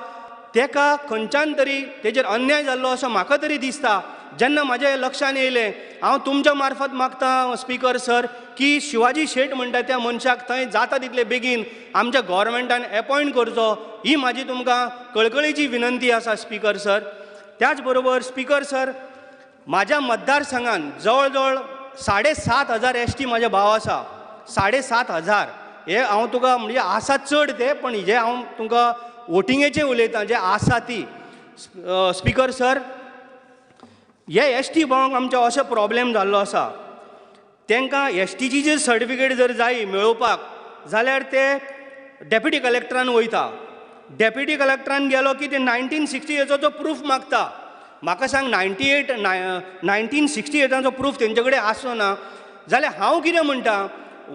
S8: तेका खंयच्यान तरी तेजेर अन्याय जाल्लो असो म्हाका तरी दिसता. जेन्ना म्हाज्या लक्षान येयलें, हांव तुमच्या मार्फत मागतां स्पिकर सर की शिवाजी शेट म्हणटा त्या मनशाक थंय जाता तितले बेगीन आमच्या गव्हर्मेंटान अपॉयंट करचो, ही म्हाजी तुमकां कळकळीची विनंती आसा स्पिकर सर. त्याच बरोबर स्पिकर सर, म्हाज्या मतदारसंघान जवळ जवळ 7,500 एसटी म्हाजे भाव आसा. 7,500 हे हांव तुका म्हणजे आसा चड ते, पण जे हांव तुमकां वोटिंगेचें उलयतां जे आसा ती. स्पिकर सर, हे एसटी भावांक आमच्या असो प्रॉब्लेम जाल्लो आसा, तांकां एसटीची जर सर्टिफिकेट जर जाय मेळोवपाक जाल्यार ते डेप्युटी कलेक्टरान वयता. डेप्युटी कलेक्टरान गेलो की ते 1968चो प्रूफ मागता. म्हाका सांग 1968चो प्रूफ तेंचे कडेन आसो ना जाल्यार हांव कितें म्हणटा,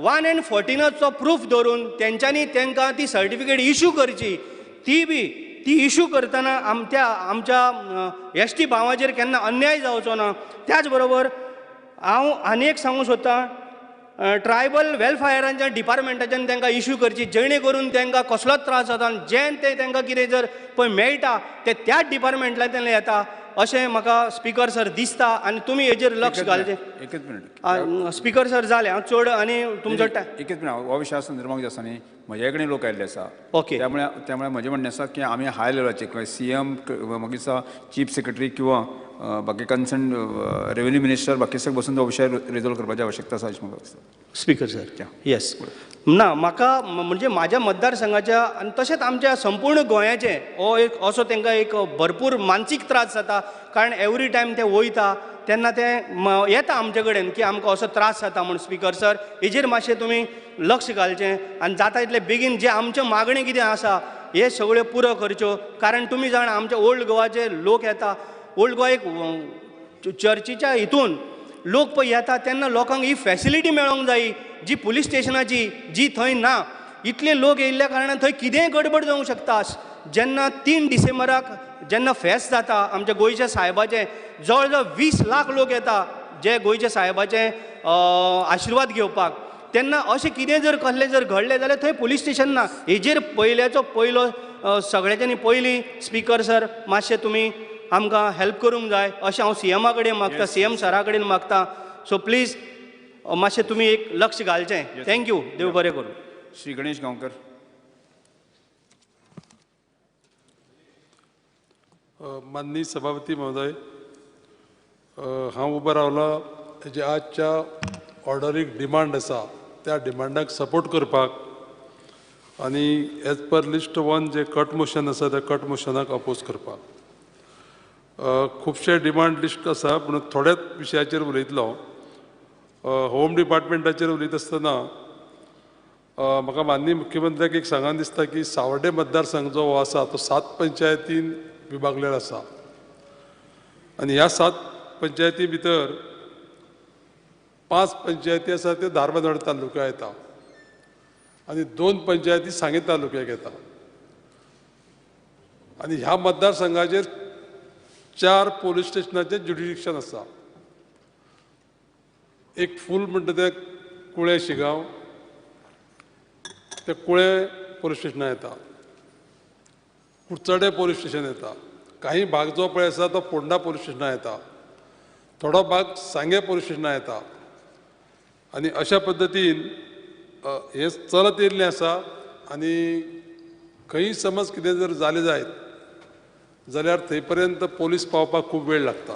S8: 1 and 14चो प्रूफ धरून तेंच्यांनी तांकां ती सर्टिफिकेट इश्यू करची. ती इश्यू करतना आमच्या एसटी भावाचेर केन्ना अन्याय जावचो ना. त्याच बरोबर हांव आनी एक सांगूंक सोदतां, ट्रायबल वेलफेयराच्या डिपार्टमेंटाच्यान तांकां इश्यू करची, जेणे करून तांकां कसलोच त्रास जाता आनी जें तें तांकां कितें जर पळय मेळटा तें त्याच डिपार्टमेंटांतल्यान येता अशें म्हाका स्पिकर सर दिसता. आनी तुमी हेजेर लक्ष घालचें.
S1: एकच मिनट
S8: स्पिकर सर जालें, हांव चड आनी तुमचो
S1: एकच मिनट. हो विशय संदर्भात जे आसा न्ही, म्हजे कडेन लोक आयिल्ले आसा.
S8: ओके.
S1: त्यामुळे म्हजें म्हणणें आसा की आमी हाय लेवलाचेर CM मागीर चीफ सेक्रेटरी किंवा बाकी कन्सर्न रेव्हेन्यू मिनिस्टर बाकी सगळे बसून हो विशय रिजॉल्व करपाची आवश्यकता आसा अशें म्हाका दिसता.
S8: Speaker sir, yes. ना, म्हाका म्हणजे म्हाज्या मतदारसंघाच्या आनी तशेंच आमच्या संपूर्ण गोंयाचे हो एक असो तांकां एक भरपूर मानसीक त्रास जाता. कारण एवरी टायम ते वयता तेन्ना ते येता आमचे कडेन की आमकां असो त्रास जाता म्हूण. स्पिकर सर, हेजेर मातशें तुमी लक्ष घालचें आनी जाता तितले बेगीन जे आमचे मागणी कितें आसा हे सगळ्यो पुरो करच्यो. कारण तुमी जाणा आमच्या ओल्ड गोवाचे लोक येता. ओल्ड गोवा एक चर्चीच्या हितून लोक पळय येता तेन्ना लोकांक ही फॅसिलिटी मेळोंक जायी जी पुलीस स्टेशनाची जी थंय ना. इतले लोक येयल्ल्या कारणान थंय कितेंय गडबड जावंक शकता. जेन्ना 3 डिसेंबराक जेन्ना फेस्त जाता आमच्या गोंयच्या साहेबाचे, जवळ जवळ 20 लाख लोक येता जे गोंयच्या साहेबाचे आशिर्वाद घेवपाक. तेन्ना अशें कितें जर कसलें जर घडलें जाल्यार थंय पुलीस स्टेशन ना. हेजेर पयलो सगळ्यांनी पयलीं स्पिकर सर मातशें तुमी आमकां हेल्प करूंक जाय अशें हांव CM कडेन मागतां, CM सरा कडेन मागतां. सो प्लीज मातशें तुमी एक लक्ष घालचें. थँक्यू. देव बरें करूं.
S1: श्री गणेश गांवकर.
S4: माननीय सभापती महोदय, हांव उबो रावला जे आजच्या ऑर्डरीक डिमांड आसा त्या डिमांडाक सपोर्ट करपाक आनी एज पर लिस्ट 1 जे कट मोशन आसा त्या कट मोशनाक अपोज करपाक. खुबशे डिमांड लिस्ट आसा पूण थोड्याच विशयाचेर उलयतलो. होम डिपार्टमेंटाचेर उलयत आसतना म्हाका माननीय मुख्यमंत्र्याक एक सांगान दिसता की सावर्डे मतदारसंघ जो हो आसा तो 7 पंचायतीन विभागलेलो आसा आनी ह्या 7 पंचायती भितर 5 पंचायती आसा त्यो धारबांदोड तालुक्या येता आनी 2 पंचायती सांगे तालुक्याक येता. आनी ह्या मतदारसंघाचेर 4 पोलीस स्टेशनाचें ज्युडिडिक्शन आसा. एक फूल म्हणटा तें कुळे शिगांव, ते कुळे पोलीस स्टेशनां येता. कुडचडे पोलीस स्टेशन येता. काही भाग जो पळय आसा तो फोंडा पोलीस स्टेशनां येता, थोडो भाग सांगे पोलीस स्टेशनां येता आनी अशा पद्दतीन हे चलत येयल्लें आसा आनी खंय समज कितें जर जालें जायत जाल्यार थंय पर्यंत पोलीस पावपाक खूब वेळ लागता.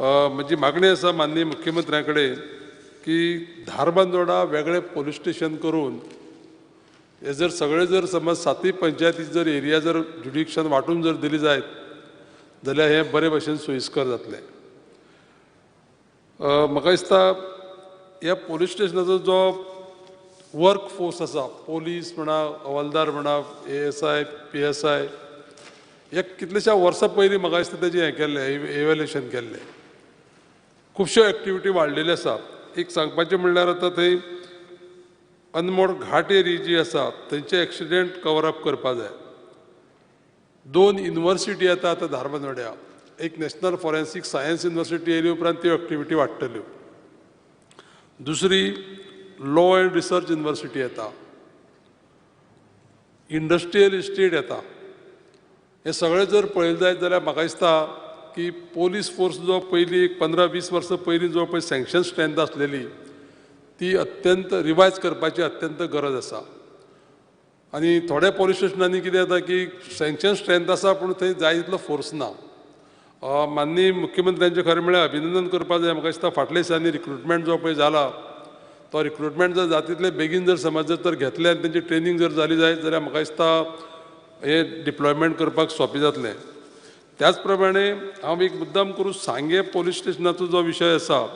S4: म्हजी मागणी आसा माननीय मुख्यमंत्र्या कडेन की धारबांदोडा वेगळें पोलीस स्टेशन करून हे जर सगळे जर समज 7 पंचायती जर एरिया जर ज्युडिक्शन वांटून जर दिली जायत जाल्यार हे बरे भशेन सोयीस्कर जातलें. म्हाका दिसता ह्या पोलीस स्टेशनाचो जो वर्क फोर्स आसा, पोलीस म्हणा, हवालदार म्हणा, ASI, PSI, हे कितलेशा वर्सां पयलीं म्हाका दिसता तेजें हें केल्लें, इव्हॅल्युएशन केल्लें. खुबश्यो एक्टिविटी वाडलेल्यो आसा. एक सांगपाचें म्हणल्यार आतां थंय अनमोड घाट एरिया जी आसा थंयचे एक्सिडेंट कवर अप करपा जाय. 2 युनिवर्सिटी येता आतां धारबांदोड्या, एक नॅशनल फॉरेन्सीक सायन्स युनिवर्सिटी येयली उपरांत त्यो एक्टिविटी वाडटल्यो. दुसरी लॉ एंड रिसर्च युनिवर्सिटी येता, इंडस्ट्रियल इस्टेट येता. हे सगळें जर पळयलें जायत जाल्यार म्हाका दिसता की पोलीस फोर्स जो पयलीं 15-20 वर्सां पयलीं जो पळय सँक्शन स्ट्रेंथ आसलेली ती अत्यंत रिवायज करपाची अत्यंत गरज आसा. आनी थोड्या पोलीस स्टेशनांनी कितें जाता की सँक्शन स्ट्रेंथ आसा पूण थंय जाय तितलो फोर्स ना. माननीय मुख्यमंत्र्यांचें खरें म्हळ्यार अभिनंदन करपाक जाय. म्हाका दिसता फाटल्या दिसांनी रिक्रुटमेंट जो पळय जाला तो रिक्रुटमेंट जर जाता तितले बेगीन जर समज जर घेतले आनी तेंची ट्रेनींग जर जाली जायत जाल्यार म्हाका दिसता हे डिप्लॉयमेंट करपाक सोंपें जातलें. त्याच प्रमाणे हांव एक मुद्दाम करून सांगे पोलीस स्टेशनाचो जो विशय आसा,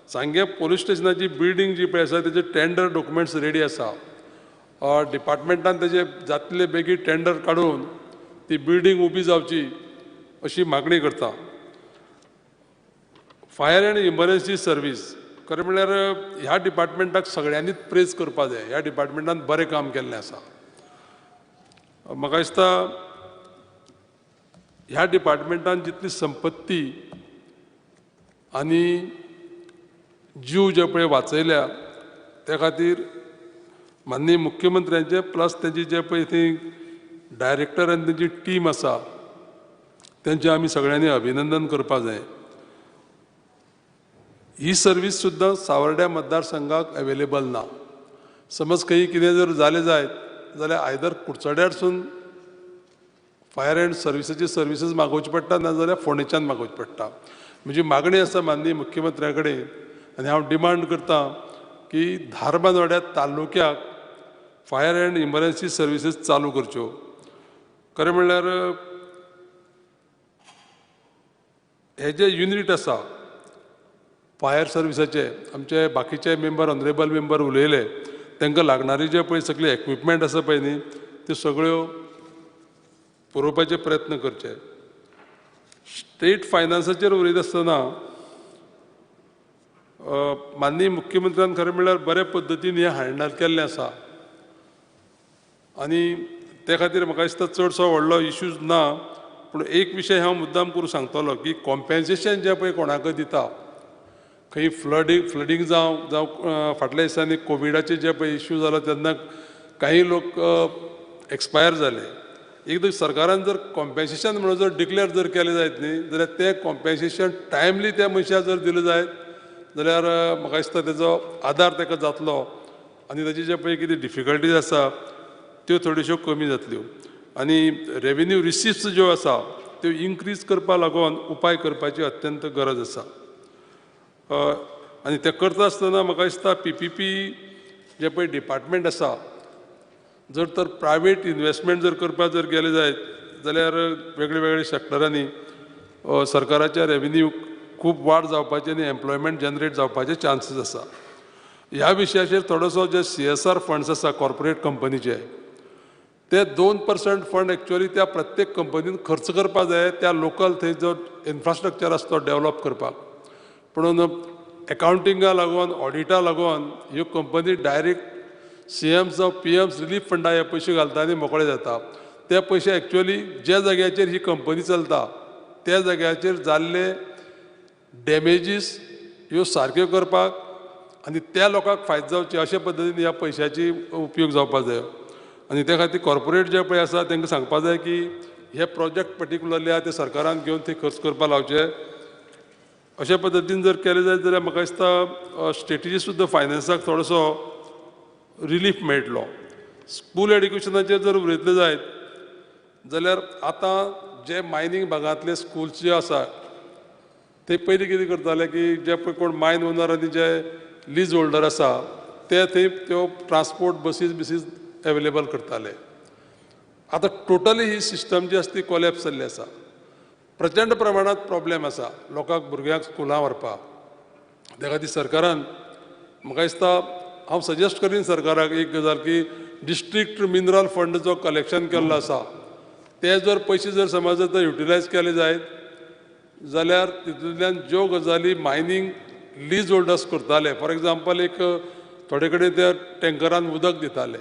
S4: सांगे पोलीस स्टेशनाची बिल्डींग जी पळय आसा तेजे टेंडर डॉक्युमेंट्स रेडी आसा. डिपार्टमेंटान तेजे जातले बेगीन टेंडर काडून ती बिल्डींग उबी जावची अशी मागणी करता. फायर एंड इमर्जन्सी सर्वीस खरें म्हळ्यार ह्या डिपार्टमेंटाक सगळ्यांनीच प्रेज करपा जाय. ह्या डिपार्टमेंटान बरें काम केल्लें आसा. म्हाका दिसता ह्या डिपार्टमेंटान जितली संपत्ती आनी जीव जे पळय वाचयल्या त्या खातीर माननीय मुख्यमंत्र्यांचे प्लस तेजी जे पळय थंय डायरेक्टर आनी तेजी टीम आसा तेंचें आमी सगळ्यांनी अभिनंदन करपाक जाय. ही सर्वीस सुद्दां सावर्ड्या मतदारसंघाक अवेलेबल ना. समज खंय कितें जर जालें जायत जाल्यार आयदर कुडचड्यारसून फायर एंड सर्विसेची सर्विसीस मागोवची पडटा नाजाल्यार फोंडेच्यान मागोवची पडटा. म्हजी मागणी आसा माननीय मुख्यमंत्र्या कडेन आनी हांव डिमांड करतां की धारबांदोड्या तालुक्याक फायर एंड इमर्जन्सी सर्विसीस चालू करच्यो. खरें म्हणल्यार हे जे युनिट आसा फायर सर्विसाचे आमचे बाकीचे मेंबर ऑनरेबल मेंबर उलयले तांकां लागणारी जे पळय सगळे इक्विपमेंट आसा पळय न्ही त्यो सगळ्यो पुरोवपाचे प्रयत्न करचे. स्टेट फायनान्साचेर उलयता आसतना माननीय मुख्यमंत्र्यान खरें म्हणल्यार बऱ्या पद्दतीन हें हँडल केल्लें आसा आनी ते खातीर म्हाका दिसता चडसो व्हडलो इश्यूज ना. पूण एक विशय हांव मुद्दाम करून सांगतलो की कॉम्पेन्सेशन जें पळय कोणाकय दिता खंय फ्लडींग जावं फाटल्या दिसांनी कोविडाचे जे पळय इश्यू जालो तेन्ना काही लोक एक्सपायर जाले. एकदां सरकारान जर कॉम्पेन्सेशन म्हणून जर डिक्लेअर जर केलें जायत न्ही जाल्यार तें कॉम्पेन्सेशन टायमली त्या मनशाक जर दिलें जायत जाल्यार म्हाका दिसता तेजो आदार ताका जातलो आनी ताची जे पळय कितें डिफिकल्टीज आसा त्यो थोड्योश्यो कमी जातल्यो. आनी रेवेन्यू रिसिप्ट्स ज्यो आसा त्यो इन्क्रीज करपा लागून उपाय करपाची अत्यंत गरज आसा. आनी तें करता आसतना म्हाका दिसता PPP जे पळय डिपार्टमेंट आसा जर तर प्रायवेट इन्वेस्टमेंट जर करपाक जर गेले जायत जाल्यार वेगळ्या वेगळ्या सेक्टरांनी सरकाराच्या रेवेन्यू खूब वाड जावपाची आनी एम्प्लॉयमेंट जनरेट जावपाचे चान्सीस आसा. ह्या विशयाचेर थोडोसो जे CSR फंड्स आसा कॉर्पोरेट कंपनीचे ते 2% फंड एक्चुअली त्या प्रत्येक कंपनीन खर्च करपाक जाय त्या लोकल थंय जो इन्फ्रास्ट्रक्चर आसा तो डेवलप करपाक. पूण एकाउंटिंगा लागून ऑडिटा लागून ह्यो कंपनी डायरेक्ट CMs जावं PMs रिलीफ फंडा हे पयशे घालता आनी मोकळे जाता. ते पयशे एक्चुअली ज्या जाग्याचेर ही कंपनी चलता त्या जाग्याचेर जाल्ले डॅमेजीस ह्यो सारक्यो करपाक आनी त्या लोकांक फायदो जावचे अशे पद्दतीन ह्या पयशांची उपयोग जावपाक जाय. आनी त्या खातीर कॉर्पोरेट जे पळय आसा तांकां सांगपाक जाय की हे प्रोजेक्ट पर्टिक्युलरली आहा ते सरकारान घेवन ते खर्च करपाक लावचे. अशा पद्दतीन जर केले जाल्यार म्हाका दिसता स्ट्रेटजी सुद्दां फायनान्साक थोडोसो रिलीफ मेळटलो. स्कूल एड्युकेशनाचेर जर उलयतले जायत जाल्यार आतां जे मायनींग भागांतले स्कूल्स जे आसा ते पयलीं कितें करताले की जे पळय कोण मायन ओनर आनी जे लीज होल्डर आसा ते थंय त्यो ट्रान्सपोर्ट बसीस एवेलेबल करताले. आतां टोटली ही सिस्टम जी आसा ती कोलॅप्स जाल्ली आसा. प्रचंड प्रमाणांत प्रॉब्लेम आसा लोकांक भुरग्यांक स्कुलां व्हरपाक. त्या खातीर सरकारान म्हाका दिसता हांव सजेस्ट करीन सरकाराक एक गजाल की डिस्ट्रिक्ट मिनरल फंड जो कलेक्शन केल्लो आसा ते जर पयशे जर समज जर युटिलायज केले जायत जाल्यार तितूंतल्यान ज्यो गजाली मायनींग लीज होल्डर्स करताले, फॉर एग्जाम्पल एक थोडे कडेन ते टँकरान उदक दिताले,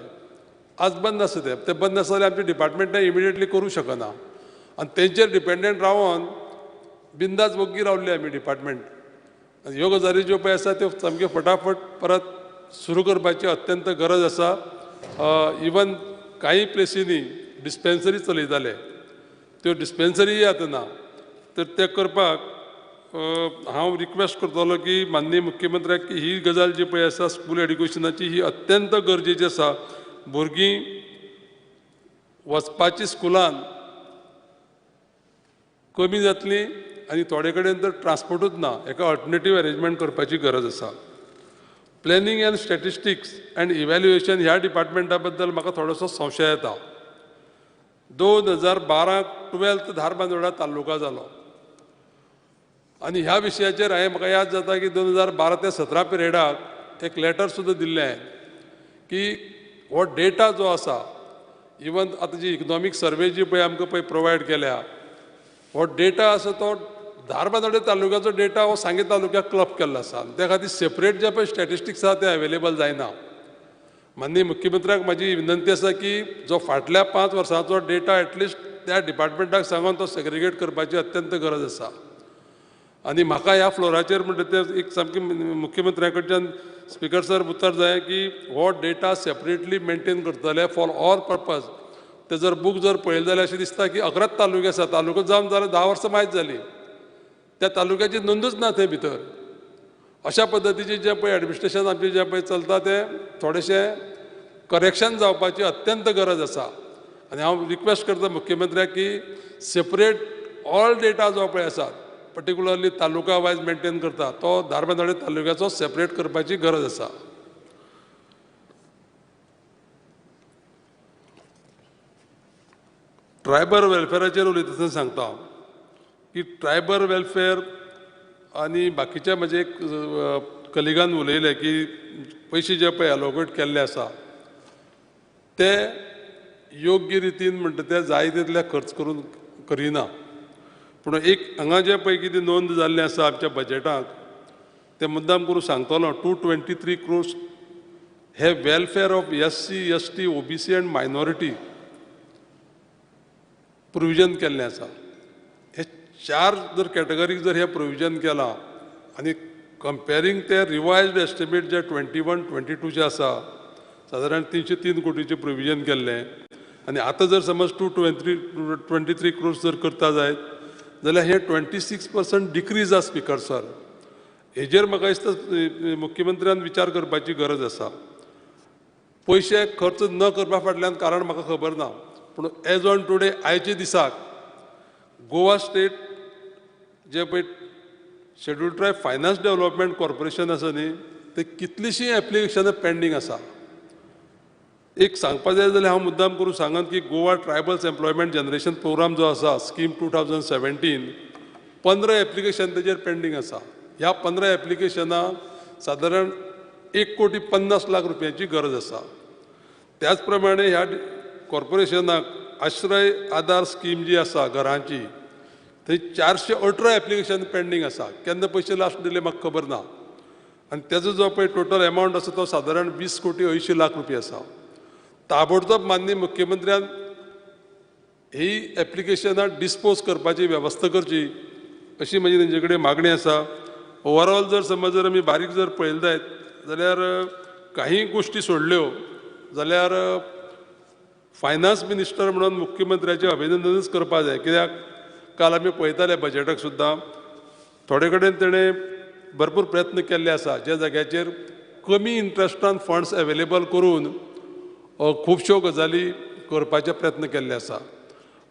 S4: आज बंद आसा ते बंद आसा जाल्यार आमच्या डिपार्टमेंटान इमिडिएटली करूं शकना आनी तेंचेर डिपेंडंट रावन बिंदास वग्गी रावल्ले आमी डिपार्टमेंट. ह्यो गजाली ज्यो पळय आसा त्यो सामक्यो फटाफट परत सुरू करपाची अत्यंत गरज आसा. इवन काही प्लेसींनी डिस्पेन्सरी चलयताले, त्यो डिस्पेन्सरीय आतां ना, तर ते करपाक हांव रिक्वेस्ट करतलो की माननीय मुख्यमंत्र्याक की ही गजाल जी पळय आसा स्कूल एड्युकेशनाची ही अत्यंत गरजेची आसा. भुरगीं वचपाची स्कुलान कमी जातली आनी थोडे कडेन तर ट्रान्सपोर्टूच ना, हेका अल्टरनेटीव अरेंजमेंट करपाची गरज आसा. Planning and statistics and evaluation ह्या डिपार्टमेंटा बद्दल म्हाका थोडोसो संशय येता. 2012 धारबांदोडा तालुका जालो आनी ह्या विशयाचेर म्हाका याद जाता की 2012 ते 17 पिरियडाक एक लेटर सुद्दां दिल्लें हांवें की हो डेटा जो आसा, इवन आतां जी इकनॉमीक सर्वे जी पळय आमकां पळय प्रोवायड केल्या, हो डेटा आसा तो धारबांदोडा तालुक्याचो डेटा हो सांगे तालुक्याक क्लब केल्लो आसा. त्या खातीर सेपरेट जे पळय स्टॅटिस्टिक्स आसा ते अवेलेबल जायना. माननीय मुख्यमंत्र्याक म्हाजी विनंती आसा की जो फाटल्या 5 वर्सांचो डेटा एटलिस्ट त्या डिपार्टमेंटाक सांगून तो सेग्रिगेट करपाची अत्यंत गरज आसा. आनी म्हाका ह्या फ्लोराचेर म्हणटा ते एक सामकें मुख्यमंत्र्या कडच्यान स्पिकर सर उतर जाय की हो डेटा सेपरेटली मेंटेन करतले फॉर ऑल पर्पज. ते जर बूक जर पळयलें जाल्यार अशें दिसता की 11 तालुके आसा, तालुको जावन जाल्यार 10 वर्सां मायज जाली, त्या तालुक्याची नोंदूच ना थंय भितर. अशा पद्दतीचे जे पळय एडमिनिस्ट्रेशन आमचें जें पळय चलता तें थोडेशें करेक्शन जावपाची अत्यंत गरज आसा. आनी हांव रिक्वेस्ट करता मुख्यमंत्र्याक की सेपरेट ऑल डेटा जो पळय आसा पर्टिक्युलरली तालुका वायज मेंटेन करता तो धारबांदोडा तालुक्याचो सेपरेट करपाची गरज आसा. ट्रायबल वेलफेराचेर उलयतना सांगता की ट्रायबल वेलफेअर आनी बाकीच्या म्हजे कलिगान उलयले की पयशे जे पळय एलोकेट केल्ले आसा ते योग्य रितीन म्हणटा ते जाय तितले खर्च करून करिना. पूण एक हांगा जे पळय कितें नोंद जाल्लें आसा आमच्या बजेटाक ते मुद्दाम करून सांगतलो 223 crores हे welfare of SC, ST, OBC and minority provision केल्लें आसा. हे 4 जर कॅटेगरीक जर हे प्रोविजन केलां आनी कंपेरींग ते रिवायज्ड एस्टिमेट जे 21-22 जे आसा सादारण 303 कोटीचें प्रोविजन केल्लें आनी आतां जर समज 223 crores जर करता जायत जाल्यार हे 26% डिक्रीज आसा स्पिकर सर. हेजेर म्हाका दिसता मुख्यमंत्र्यान विचार करपाची गरज आसा. पयशे खर्च न करपा फाटल्यान कारण म्हाका खबर ना, पूण एज ऑन टुडे आयच्या दिसाक गोवा स्टेट जे पळय scheduled tribe finance development corporation आसा न्ही ते कितलीशीं एप्लिकेशनां पेंडींग आसा. एक सांगपा जाय जाल्यार हांव मुद्दाम करून सांगन की Goa tribals employment generation programme जो आसा स्कीम 2017 15 एप्लिकेशन तेजेर पेंडींग आसा. ह्या 15 एप्लिकेशनां सादारण 1,50,00,000 रुपयांची गरज आसा. त्याच प्रमाणे ह्या कॉर्पोरेशनाक आश्रय आधार स्कीम जी आसा घरांची थंय 418 एप्लिकेशन पेंडींग आसा. केन्ना पयशे लास्ट दिले म्हाका खबर ना. आनी तेजो जो पळय टोटल एमावंट आसा तो सादारण 20,80,00,000 रुपया आसा. ताबडतोब माननीय मुख्यमंत्र्यान ही एप्लिकेशनां डिस्पोज करपाची वेवस्था करची अशी म्हजी तेंचे कडेन मागणी आसा. ओवरऑल जर समज जर आमी बारीक जर पळयले जायत जाल्यार काही गोश्टी सोडल्यो जाल्यार फायनान्स मिनिस्टर म्हणून मुख्यमंत्र्याचें अभिनंदनच करपा जाय, कित्याक काल आमी पळयताले बजेटाक सुद्दां थोडे कडेन तेणें भरपूर प्रयत्न केल्ले आसा, ज्या जाग्याचेर कमी इंट्रस्टान फंड्स अवेलेबल करून खुबश्यो गजाली करपाचे प्रयत्न केल्ले आसा.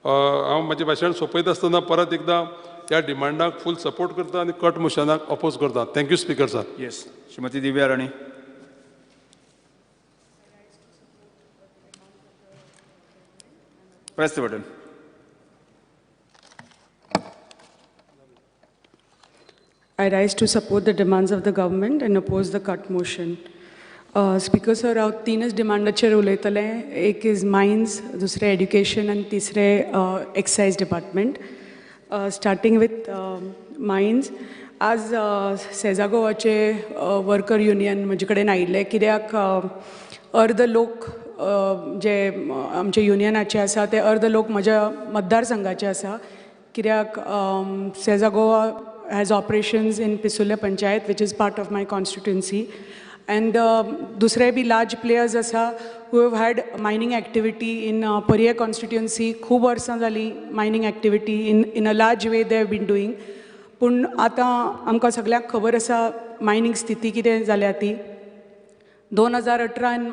S4: हांव म्हाजें भाशण सोंपयता आसतना परत एकदां ह्या डिमांडाक फूल सपोर्ट करता आनी कट मोशनाक अपोज करता. Thank you speaker sir.
S1: Yes, Shrimati Divya Rani. Press the button.
S9: I rise to support the demands of the government and oppose the cut motion. Speaker sir, हांव तीनच डिमांडाचेर उलयतलें. एक इज मायन्स, दुसरें एड्युकेशन आनी तिसरें excise department. Starting with mines. आज सेजा गोवाचे worker union म्हजे कडेन आयिल्ले, कित्याक अर्द लोक जे आमचे युनियनाचे आसा ते अर्द लोक म्हज्या मतदारसंघाचे आसा, कित्याक सेजा Goa has operations in Pisulia Panchayat, which is part of my constituency. And dusre bhi large players asa who have had mining activity in Pariya constituency. Khub varsan zali mining activity in a large way they have been doing. Pun ata amka saglyak khabar asa mining sthiti kite zaल्या ती. 2018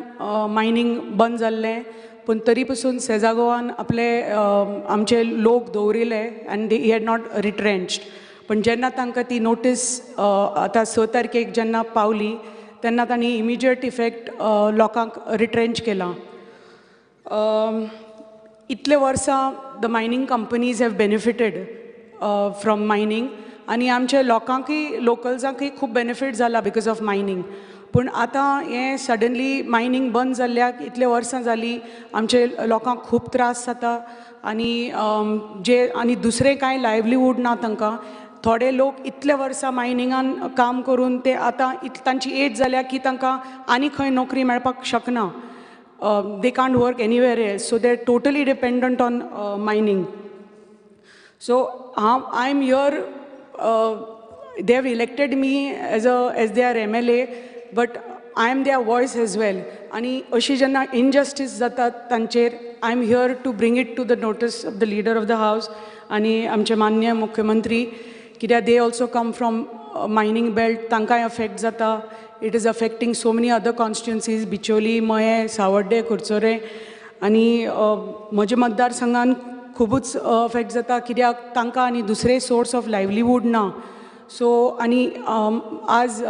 S9: mining बंद जाल्लें, पूण तरी पासून सेजा गोवान आपले आमचे लोक दवरिले and he had not retrenched. पण जेन्ना तांकां ती नोटीस आतां 6 तारखेक जेन्ना पावली तेन्ना तांणी इमिजिएट इफेक्ट लोकांक रिट्रेंच केला. इतले वर्सां the mining companies have benefited from mining आनी आमच्या लोकांकय लोकल्सांकय खूब बेनिफीट जाला बिकॉज ऑफ मायनींग. पूण आतां हें सडनली मायनींग बंद जाल्ल्याक इतले वर्सां जालीं आमचे लोकांक खूब त्रास जाता आनी दुसरें कांय लायवलीहूड ना तांकां. थोडे लोक इतले वर्सां मायनिंगान काम करून ते आतां तांची एज जाल्या की तांकां आनी खंय नोकरी मेळपाक शकना. They can't work anywhere else, so they are totally dependent on mining. So I am here, they have elected me as their MLA, but I am their voice as well. आनी अशी जेन्ना इनजस्टीस जाता तांचेर I am here to bring it to the notice of the leader of the house आनी आमचे माननीय मुख्यमंत्री, कित्याक they also come from mining belt, तांकांय अफेक्ट जाता. It is affecting so many other constituencies, Bicholim, Mayem, Sanvordem, कुर्चोरे. आनी म्हज्या मतदारसंघान खुबूच अफेक्ट जाता, कित्याक तांकां आनी दुसरे सोर्स ऑफ लायवलीहूड ना. सो आनी आज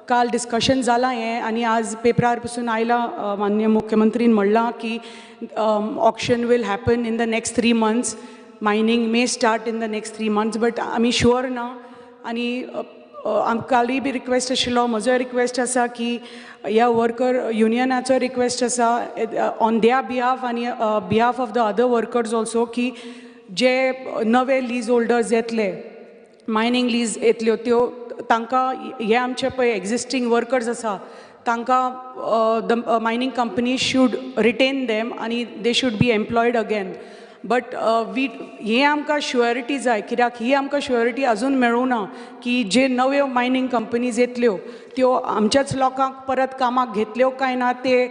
S9: काल डिस्कशन जालां हें, आनी आज पेपरार पसून आयलां, माननीय मुख्यमंत्रीन म्हणलां की auction will happen in the next 3 months. Mining may start in the next 3 months, but आमी शुअर ना. आनी कालय बी रिक्वेस्ट आशिल्लो, म्हजो रिक्वेस्ट आसा की ह्या वर्कर युनियनाचो रिक्वेस्ट आसा ऑन देया बिहाफ आनी behalf of the other workers also, की जे नवे लीज होल्डर्स येतले, मायनींग लीज येतल्यो, त्यो तांकां हे आमचे पळय एक्झिस्टींग वर्कर्स आसा तांकां the mining company should retain them आनी they should be employed again. But हे आमकां शुअरिटी जाय, कित्याक ही आमकां शुअरिटी अजून मेळूं ना की जे नव्यो मायनींग कंपनीज येतल्यो त्यो आमच्याच लोकांक परत कामाक घेतल्यो काय ना, ते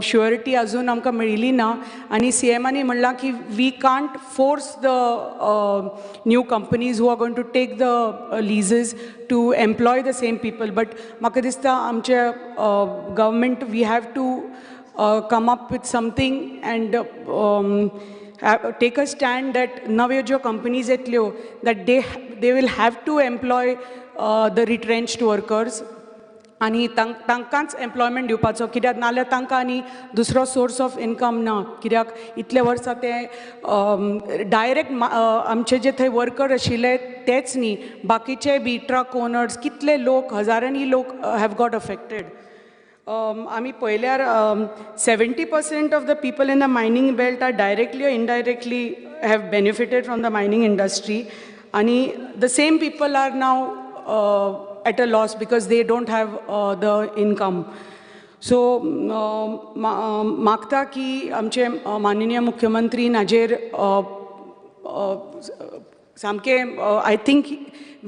S9: शुअरिटी अजून आमकां मेळिल्ली ना. आनी CMांनी म्हणलां की we can't force the new companies who are going to take the leases to employ the same people. But म्हाका दिसता आमचे government we have to come up with something and take a stand that navyo jo companies etlyo that they will have to employ the retrenched workers आनी तांकांच employment दिवपाचो, कित्याक नाल्यार तांकां आनी दुसरो सोर्स ऑफ इनकम ना. कित्याक इतले वर्सां ते डायरेक्ट आमचे जे थंय वर्कर आशिल्ले तेच न्ही, बाकीचे बी ट्रक ओनर्स कितले लोक, हजारांनी लोक हॅव गॉट अफेक्टेड. आमी पळयल्यार 70% of the people in the mining belt are directly or indirectly have benefited from the mining industry, आणि the same people are now at a loss because they don't have the income. So मागता की आमचे माननीय मुख्यमंत्री हाजेर सामके I think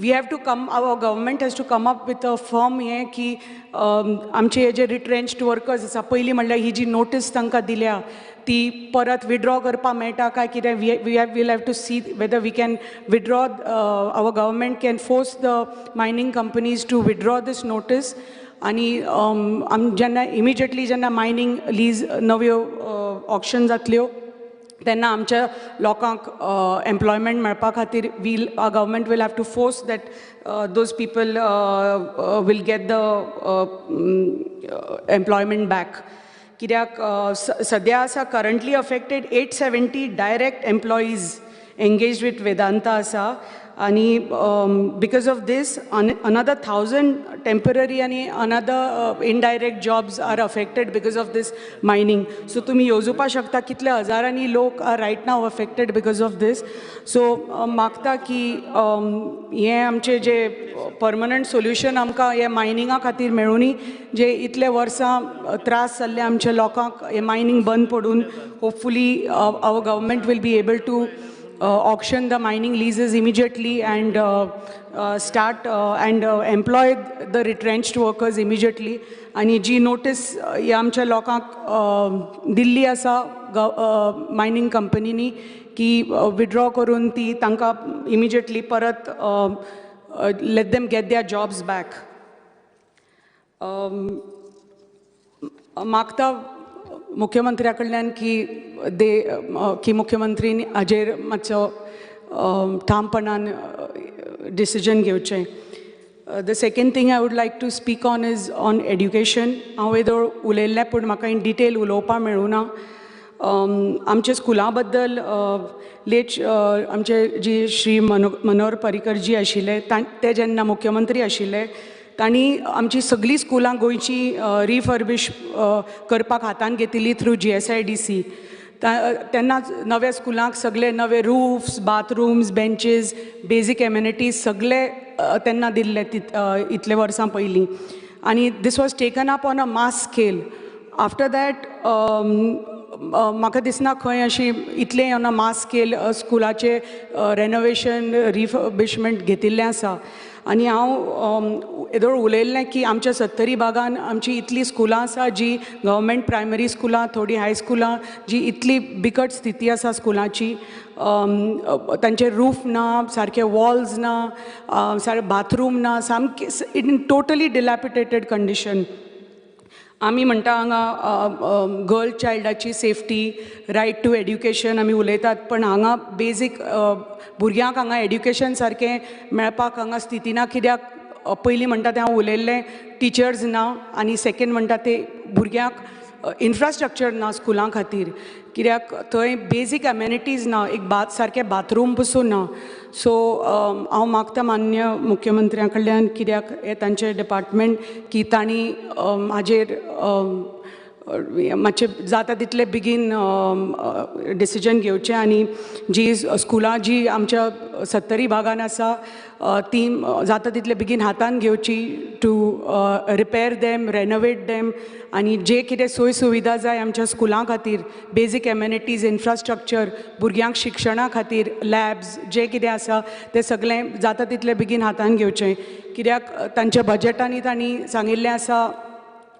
S9: we have to come our government has to come up with a firm हें की आमचे हे जे रिट्रेंच्ड वर्कर्स आसा पयलीं म्हणल्यार ही जी नोटीस तांकां दिल्या ती परत विड्रॉ करपाक मेळटा काय कितें will have to see whether we can withdraw our government can force the mining companies to withdraw this notice आनी जेन्ना इमिजिएटली जेन्ना मायनींग लीज नव्यो ऑक्शन जातल्यो तेन्ना आमच्या लोकांक एम्प्लॉयमेंट मेळपा खातीर government will have to force that those people will get the employment back कित्याक सद्या आसा currently affected 870 direct employees engage with Vedanta आसा आनी because of this another 1000 temporary आनी another indirect jobs are affected because of this mining so तुमी येवजुपा शकता कितले हजारांनी लोक are right now affected because of this so मागता की हें आमचें जे परमनंट सोल्युशन आमकां हे मायनिंगा खातीर मेळुनी जे इतले वर्सां त्रास जाल्ले आमच्या लोकांक हे मायनींग बंद पडून hopefully our government will be able to auction the mining leases immediately and start and employ the retrenched workers immediately आणि जी नोटीस ह्या आमच्या लोकांक दिल्ली आसा मायनींग कंपनीनी की विड्रॉ करून ती तांकां इमिजिएटली परत let them get their jobs back मागता मुख्यमंत्र्या कडल्यान की मुख्यमंत्रीन हाजेर मातसो ठामपणान डिसिजन घेवचें the second thing I would like to speak on is on education हांव येदोळ उलयल्लें पूण म्हाका इन डिटेल उलोवपाक मेळूना आमच्या स्कुला बद्दल आमचे जी श्री मनोहर पर्रीकर जी आशिल्ले ते जेन्ना मुख्यमंत्री आशिल्ले तांणी आमची सगळीं स्कुलां गोंयची रिफर्बिश करपाक हातान घेतिल्ली थ्रू GSIDC तेन्ना नव्या स्कुलांक सगळे नवे roofs bathrooms benches basic amenities सगळे तेन्ना दिल्ले इतले वर्सां पयलीं आनी this was taken up on a mass scale after that म्हाका दिसना खंय अशी इतलें ऑन अ मास स्केल स्कुलाचे रेनोवेशन रिफर्बिशमेंट घेतिल्लें आसा आनी हांव येदोळ उलयल्लें की आमच्या 70 भागान आमची इतली स्कुलां आसा जी गव्हर्मेंट प्रायमरी स्कुलां थोडी हाय स्कुलां जी इतली बिकट स्थिती आसा स्कुलांची तांचे रूफ ना सारके वॉल्स ना सारके बाथरूम ना सामके इन टोटली डिलॅपिडेटेड कंडिशन आमी म्हणटा हांगा गर्ल चायल्डाची सेफ्टी रायट टू एड्युकेशन आमी उलयतात पण हांगा बेजीक भुरग्यांक हांगा एड्युकेशन सारकें मेळपाक हांगा स्थिती ना कित्याक पयलीं म्हणटा तें हांव उलयल्लें टिचर्स ना आनी सेकेंड म्हणटा ते भुरग्यांक इन्फ्रास्ट्रक्चर ना स्कुलां खातीर कित्याक थंय बेजीक एम्युनिटीज ना एक सारकें बाथरूम पसून ना सो हांव मागता मान्य मुख्यमंत्र्या कडल्यान कित्याक हे तांचे डिपार्टमेंट की तांणी हाजेर मातशें जाता तितले बेगीन डिसिजन घेवचें आनी जी स्कुलां जी आमच्या 70 भागान आसा ती जाता तितले बेगीन हातान घेवची to repair them renovate them आनी जे कितें सोय सुविधा जाय आमच्या स्कुलां खातीर बेजीक एम्युनिटीज इन्फ्रास्ट्रक्चर भुरग्यांक शिक्षणा खातीर लॅब्स जे कितें आसा तें सगळें जाता तितले बेगीन हातान घेवचें कित्याक तांच्या बजेटांनी तांणी सांगिल्लें आसा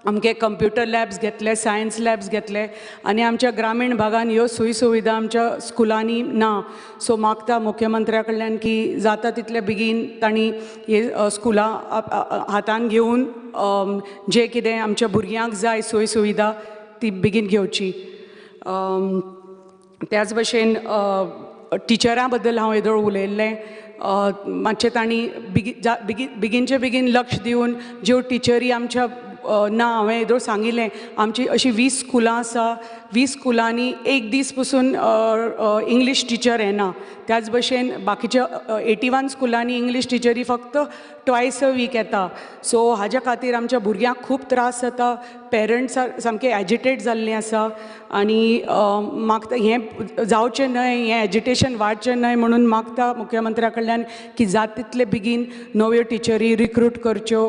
S9: आमगे कंप्युटर लॅब्स घेतले सायन्स लॅब्स घेतले आनी आमच्या ग्रामीण भागान ह्यो सोयी सुविधा आमच्या स्कुलांनी ना सो मागता मुख्यमंत्र्या कडल्यान की जाता तितले बेगीन तांणी हे स्कुलां हातान घेवन जे कितें आमच्या भुरग्यांक जाय सोयी सुविधा ती बेगीन घेवची त्याच भशेन टिचरां बद्दल हांव येदोळ उलयल्लें मातशें तांणी बेगीनचे बेगीन लक्ष दिवन ज्यो टिचरी आमच्या ना हांवें येदोळ सांगिल्लें आमची अशी 20 स्कुलां आसा 20 स्कुलांनी एक दीस पसून इंग्लीश टिचर येना त्याच भशेन बाकीच्या 81 स्कुलांनी इंग्लीश टिचरी फक्त ट्वायस अ वीक येता सो हाज्या खातीर आमच्या भुरग्यांक खूब त्रास जाता पेरंट्स सामके एजिटेट जाल्लीं आसा आनी मागता हें जावचें न्हय हें एजिटेशन वाडचें न्हय म्हणून मागता मुख्यमंत्र्या कडल्यान की जाता तितले बेगीन नव्यो टिचरी रिक्रूट करच्यो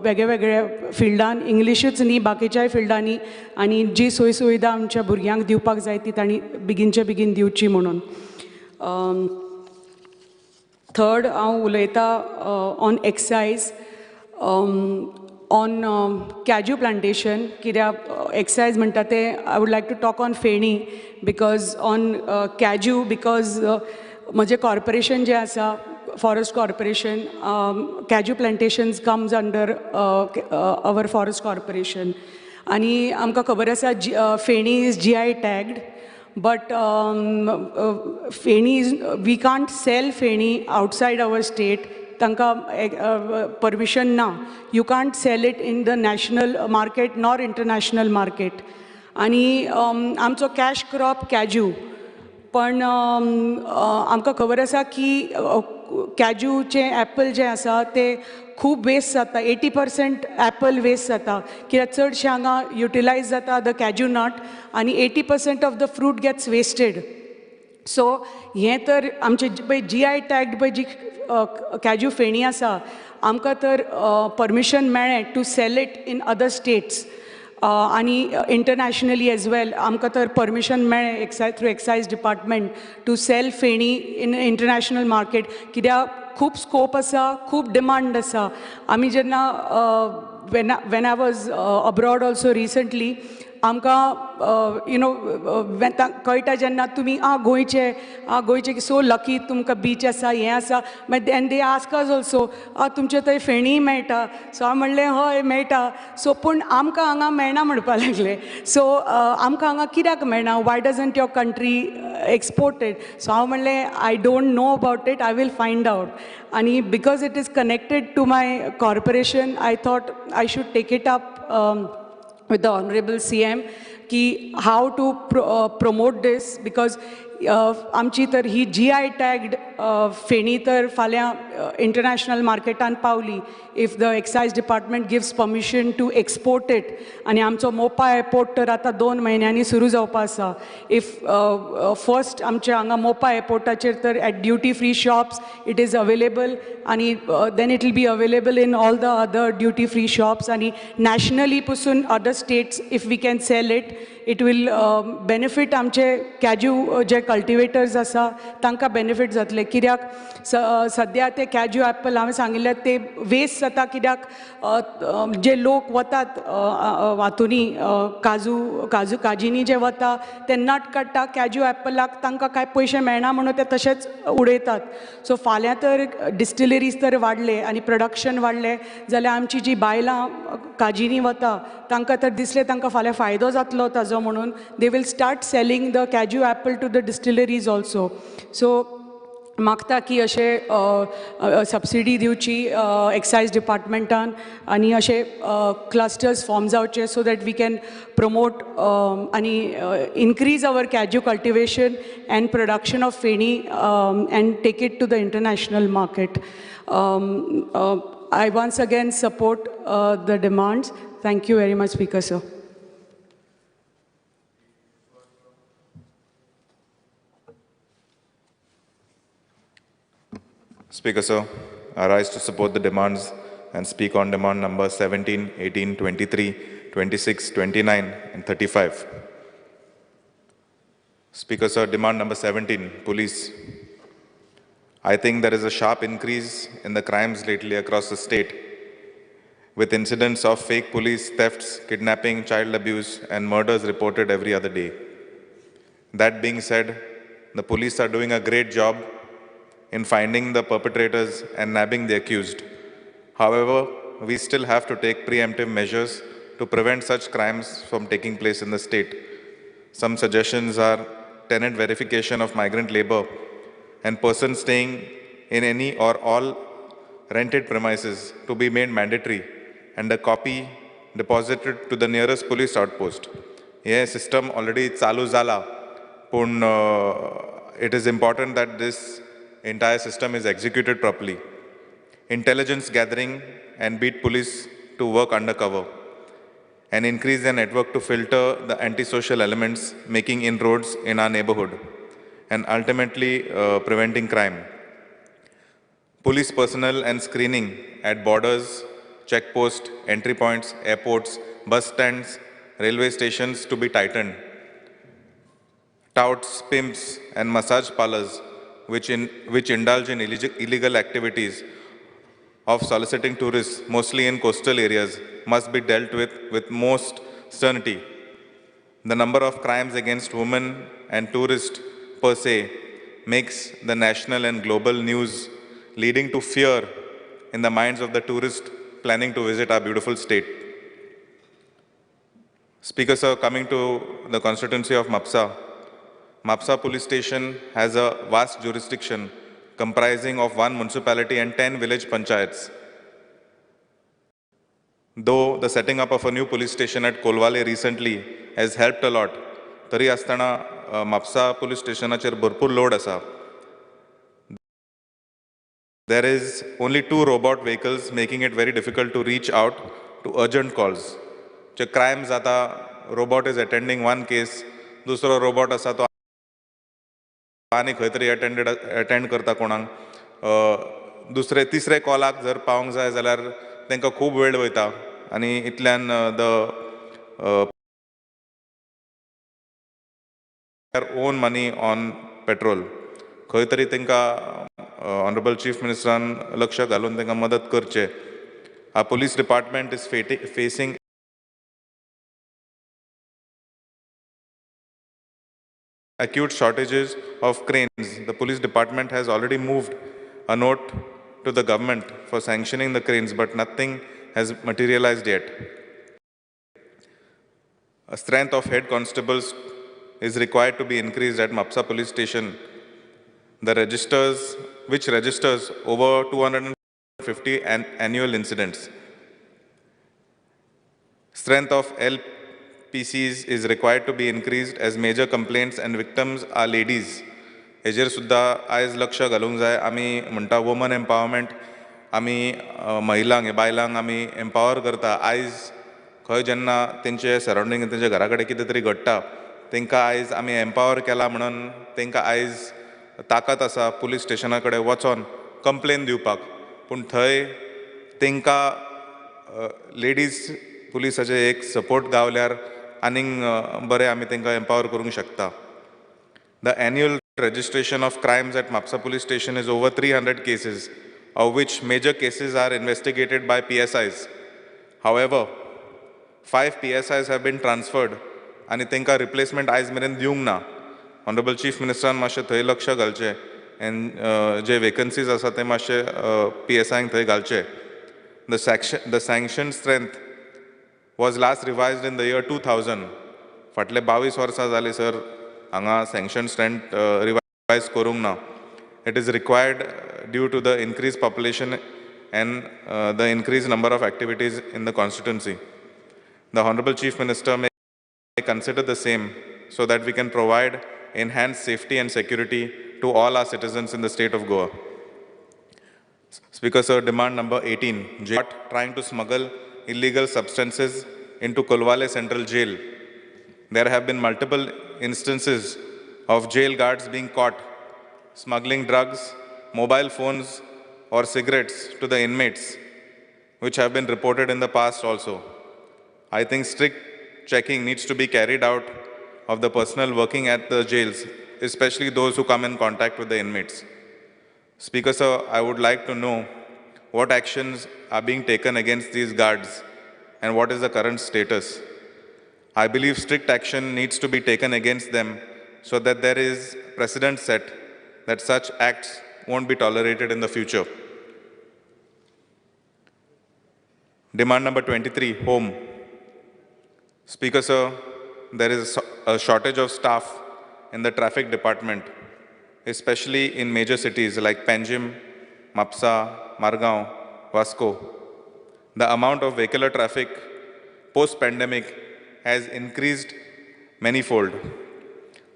S9: वेगळे वेगळ्या फिल्डान इंग्लिशूच न्ही बाकीच्याय फिल्डांनी आनी जी सोय सुविधा आमच्या भुरग्यांक दिवपाक जाय ती तांणी बेगीनचे बेगीन दिवची म्हणून थर्ड हांव उलयतां on excise on cashew plantation कित्याक एक्सायज म्हणटा ते I would like to talk on feni because on cashew because म्हजें कॉर्पोरेशन जें आसा forest corporation cashew plantations comes under our forest corporation आनी आमकां खबर आसा feni is GI tagged but Feni is, we can't sell Feni outside our state. Tanka permission na. You can't sell it in the national market nor international market. Ani आमचो cash crop काजू पण आमकां खबर आसा की कॅज्यूचे ॲपल जे आसा ते खूब वेस्ट जाता 80% ॲपल वेस्ट जाता कित्याक चडशे हांगा युटिलायज जाता द कॅज्यू नट आनी 80% of the fruit gets wasted so हें तर आमचे पळय GI टॅग्ड पळय जी कॅज्यू फेणी आसा आमकां तर परमिशन मेळ्ळें to sell it in other states आनी इंटरनॅशनली एज वेल आमकां तर परमिशन मेळ्ळें through excise department to sell feni in international market कित्याक खूब स्कोप आसा खूब डिमांड आसा आमी जेन्ना when I was abroad also recently आमकां यू नो कळटा जेन्ना तुमी गोंयचे सो लकी तुमकां बीच आसा हें आसा and they ask us also तुमचे थंय फेणी मेळटा सो हांव म्हणलें हय मेळटा सो पूण आमकां हांगा मेळना म्हणपा लागले सो आमकां हांगा कित्याक मेळना why doesn't your country export it so हांव म्हणलें I don't know about it I will find out आनी because it is connected to my corporation I thought I should take it up with the Honorable CM ki how to promote this because आमची तर ही GI tagged feni तर फाल्यां international मार्केटान पावली if the excise department gives permission to export it आनी आमचो Mopa airport तर आतां 2 म्हयन्यांनी सुरू जावपा आसा इफ फर्स्ट आमच्या हांगा मोपा एअरपोर्टाचेर तर at duty free shops it is available आनी then it will be available in all the other duty free shops आनी नॅशनली पसून other states if we can sell it will benefit आमचे cashew जे cultivators आसा तांकां benefit जातले कित्याक सद्या ते कॅज्यू ॲपल हांवें सांगिल्ले ते वेस्ट जाता कित्याक जे लोक वतात हातुनी काजींनी जे वता ते नट काडटा कॅज्यू ॲपलाक तांकां कांय पयशे मेळना म्हणून ते तशेंच उडयतात सो फाल्यां तर डिस्टिलरीज तर वाडले आनी प्रोडक्शन वाडलें जाल्यार आमची जी बायलां काजींनी वता तांकां तर दिसलें तांकां फाल्यां फायदो जातलो ताजो म्हणून they will start selling the cashew apple to the distilleries also so मागता की अशें सबसिडी दिवची एक्सायज डिपार्टमेंटान आनी अशे क्लस्टर्स फॉर्म जावचे so that we can promote आनी increase our cashew cultivation and production of feni and take it to the international market I once again support the demands. Thank you very much, Speaker, sir.
S10: Speaker, sir, I rise to support the demands and speak on demand number 17, 18, 23, 26, 29, and 35. Speaker, sir, demand number 17, police. I think there is a sharp increase in the crimes lately across the state, with incidents of fake police, thefts, kidnapping, child abuse, and murders reported every other day. That being said, the police are doing a great job in finding the perpetrators and nabbing the accused. However, we still have to take preemptive measures to prevent such crimes from taking place in the state. Some suggestions are tenant verification of migrant labor and persons staying in any or all rented premises to be made mandatory and a copy deposited to the nearest police outpost. This system already chalu zala, but it is important that this entire system is executed properly. Intelligence gathering and beat police to work undercover and increase their network to filter the antisocial elements making inroads in our neighborhood and ultimately preventing crime. Police personnel and screening at borders, checkposts, entry points, airports, bus stands, railway stations to be tightened. Touts, pimps, and massage parlors which indulge in illegal activities of soliciting tourists, mostly in coastal areas, must be dealt with most sternity. The number of crimes against women and tourists per se makes the national and global news, leading to fear in the minds of the tourists planning to visit our beautiful state. Speaker sir, coming to the constituency of Mapsa, Mapsa police station has a vast jurisdiction comprising of 1 municipality and 10 village panchayats. Though the setting up of a new police station at Kolwale recently has helped a lot, tari astana Mapsa police stationacher bharpur load asa. There is only 2 robot vehicles, making it very difficult to reach out to urgent calls. J crimes आता robot is attending one case, दुसरो robot असा तो आनी खंय तरी attend करता कोणाक, दुसरे तिसरे कॉलाक जर पावंक जाय जाल्यार तांकां खूब वेळ वयता आनी इतल्यान their own money on petrol. खंय तरी तांकां Honorable Chief Ministeran लक्ष घालून तांकां मदत करचे. Our police department is facing acute shortages of cranes. The police department has already moved a note to the government for sanctioning the cranes, but nothing has materialized yet. A strength of head constables is required to be increased at Mapsa police station. Which registers over 250 annual incidents. Strength of LPCs is required to be increased as major complaints and victims are ladies. हेजेर सुद्दां आयज लक्ष घालूंक जाय. आमी म्हणटा woman empowerment, आमी महिलांक बायलांक आमी एम्पावर करता. आयज खंय जेन्ना तेंचे सरावंडींग तेंच्या घरा कडेन कितें तरी घडटा, तांकां आयज आमी एम्पावर केला म्हणून तांकां आयज ताकद आसा पुलीस स्टेशना कडेन वचोन कंप्लेन दिवपाक. पूण थंय तांकां लेडीज पुलिसाचे एक सपोर्ट गावल्यार आनीक बरें आमी तांकां एम्पावर करूंक शकता. The annual registration of crimes at Mapsa police station is over 300 cases, of which major cases are investigated by PSIs. However, 5 PSIs have been transferred and तांकां replacement आयज मेरेन दिवंक ना. Honorable Chief Minister मातशें थंय लक्ष घालचें and जे vacancies आसा ते मातशें PSIंक थंय घालचे. The sanction strength was last revised in the year 2000. फाटले 22 वर्सां जाली सर हांगा sanction strength revise करूंक ना. It is required due to the increased population and the increased number of activities in the constituency. The Honorable Chief Minister may consider the same so that we can provide enhanced safety and security to all our citizens in the state of Goa. Speaker sir, demand number 18, trying to smuggle illegal substances into Kolwale Central Jail. There have been multiple instances of jail guards being caught smuggling drugs, mobile phones or cigarettes to the inmates, which have been reported in the past also. I think strict checking needs to be carried out of the personnel working at the jails, especially those who come in contact with the inmates. Speaker sir, I would like to know what actions are being taken against these guards and what is the current status. I believe strict action needs to be taken against them so that there is precedent set that such acts won't be tolerated in the future. Demand number 23, home. Speaker sir, there is a shortage of staff in the traffic department, especially in major cities like Panjim, Mapsa, Margaon, Vasco. The amount of vehicular traffic post-pandemic has increased manifold.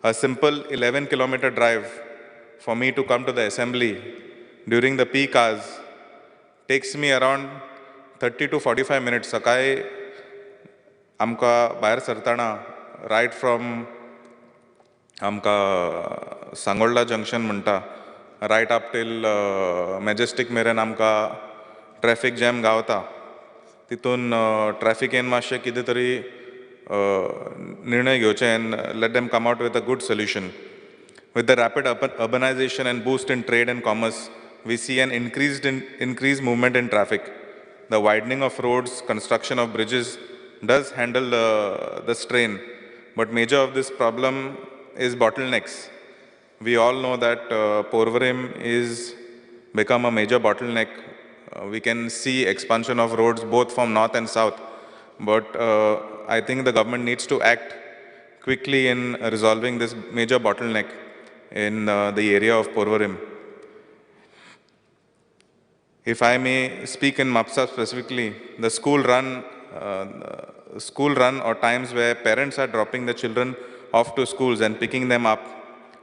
S10: A simple 11-kilometer drive for me to come to the assembly during the peak hours takes me around 30 to 45 minutes. Sakai amka भायर सरताना right from आमका सांगोळडा junction म्हणटा right up till Majestic मेरेन आमका traffic jam गावता. तितून ट्रॅफिकेन मातशें कितें तरी निर्णय घेवचे and let them come out with a good solution. With the rapid urbanization and boost in trade and commerce, we see an increased movement in traffic. The widening of roads, construction of bridges does handle the strain, but major of this problem is bottlenecks. We all know that Porvorim is become a major bottleneck. We can see expansion of roads both from north and south, but I think the government needs to act quickly in resolving this major bottleneck in the area of Porvorim. If I may speak in Mapsa specifically, the school run or times where parents are dropping the children off to schools and picking them up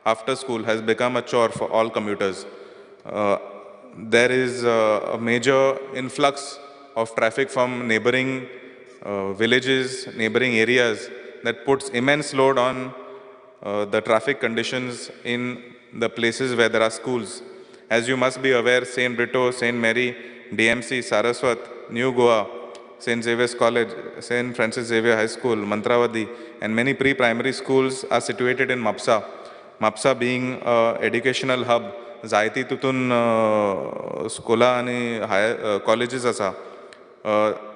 S10: after school has become a chore for all commuters. There is a major influx of traffic from neighboring villages, neighboring areas that puts immense load on the traffic conditions in the places where there are schools. As you must be aware, St. Brito, St. Mary, DMC, Saraswat, New Goa, St. Xavier's College, St. Francis Xavier High School, Mantravadi, and many pre-primary schools are situated in Mapsa. Mapsa being an educational hub, जायती तितून स्कुलां आनी colleges आसा.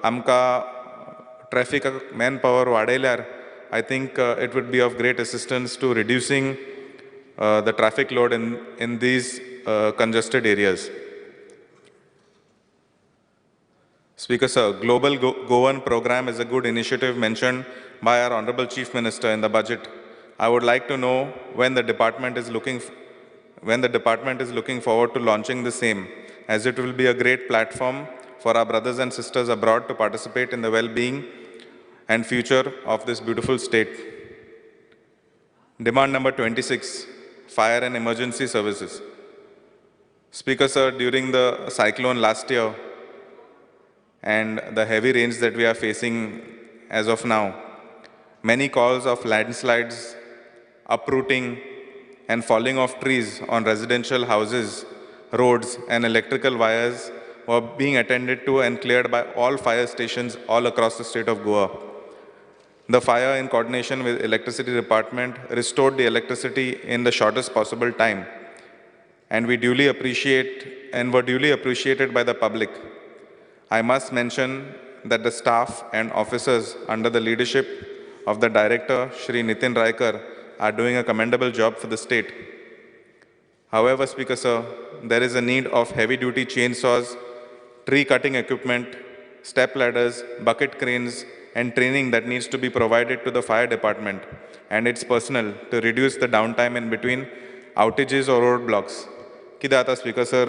S10: आमकां ट्रॅफिकाक man power वाडयल्यार I think it would be of great assistance to reducing the traffic load in these congested areas. Speaker Sir, Global Goan program is a good initiative mentioned by our Honorable Chief Minister in the budget. I would like to know when the department is looking forward to launching the same, as it will be a great platform for our brothers and sisters abroad to participate in the well-being and future of this beautiful state. Demand number 26, fire and emergency services. Speaker Sir, during the cyclone last year and the heavy rains that we are facing as of now, many calls of landslides, uprooting and falling of trees on residential houses, roads and electrical wires were being attended to and cleared by all fire stations all across the state of Goa. The fire, in coordination with electricity department, restored the electricity in the shortest possible time, and we were duly appreciated by the public. I must mention that the staff and officers under the leadership of the director, Shri Nitin Raikar, are doing a commendable job for the state. However, Speaker Sir, there is a need of heavy-duty chainsaws, tree-cutting equipment, step ladders, bucket cranes, and training that needs to be provided to the fire department and its personnel to reduce the downtime in between outages or roadblocks. कितें आता Speaker Sir,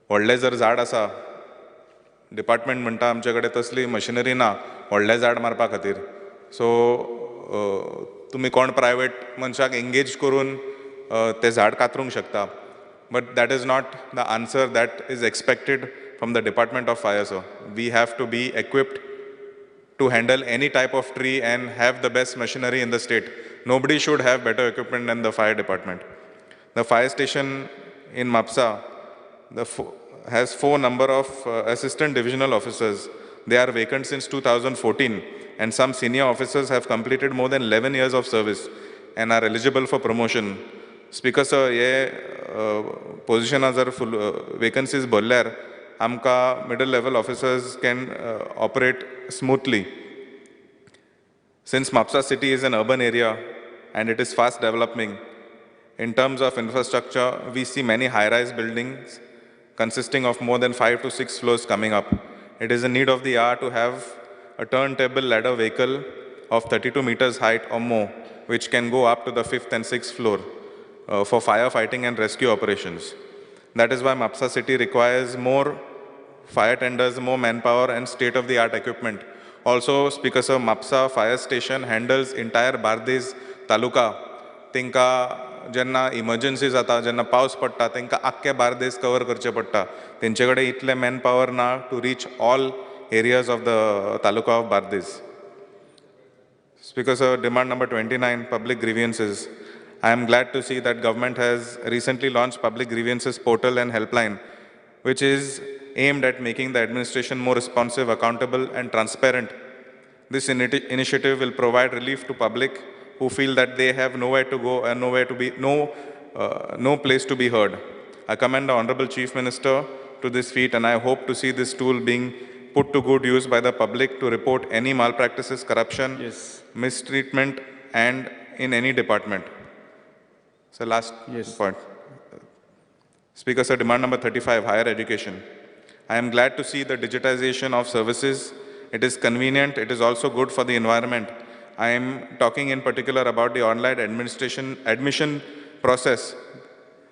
S10: व्हडलें जर झाड आसा, department म्हणटा आमचे कडेन तसली मशिनरी ना व्हडलें झाड मारपा खातीर. सो तुमी कोण प्रायवेट मनशाक एंगेज करून तें झाड कातरूंक शकता. But that is not the answer that is expected from the Department of Fire, sir. We have to be equipped to handle any type of tree and have the best machinery in the state. Nobody should have better equipment than the fire department. The fire station in Mapsa has 4 number of assistant divisional officers. They are vacant since 2014, and some senior officers have completed more than 11 years of service and are eligible for promotion. Speaker sir, ये position जर vacancies भरल्यार आमकां middle level officers can operate smoothly. Since Mapsa city is an urban area and it is fast developing, in terms of infrastructure, we see many high-rise buildings consisting of more than 5 to 6 floors coming up. It is a need of the hour to have a turntable ladder vehicle of 32 meters height or more, which can go up to the 5th and 6th floor for firefighting and rescue operations. That is why Mapsa city requires more fire tenders, more manpower and state-of-the-art equipment. Also, Speaker Sir, Mapsa fire station handles entire Bardes taluka. Tinka जेन्ना emergency जाता, जेन्ना पावस पडटा, तांकां आख्खे Bardez cover करचे पडटा. तेंचे कडेन इतले मॅन पॉवर ना to reach all areas of the taluka of Bardez. Speaker sir, demand number 29, public grievances. I am glad to see that government has recently launched public grievances portal and helpline, which is aimed at making the administration more responsive, accountable and transparent. This initiative will provide relief to public who feel that they have nowhere to go and no place to be heard. I commend the Honorable Chief Minister to this feat, and I hope to see this tool being put to good use by the public to report any malpractices, corruption, mistreatment, and in any department. So last point. Speaker, sir, demand number 35, higher education. I am glad to see the digitization of services. It is convenient. It is also good for the environment. I am talking in particular about the online admission process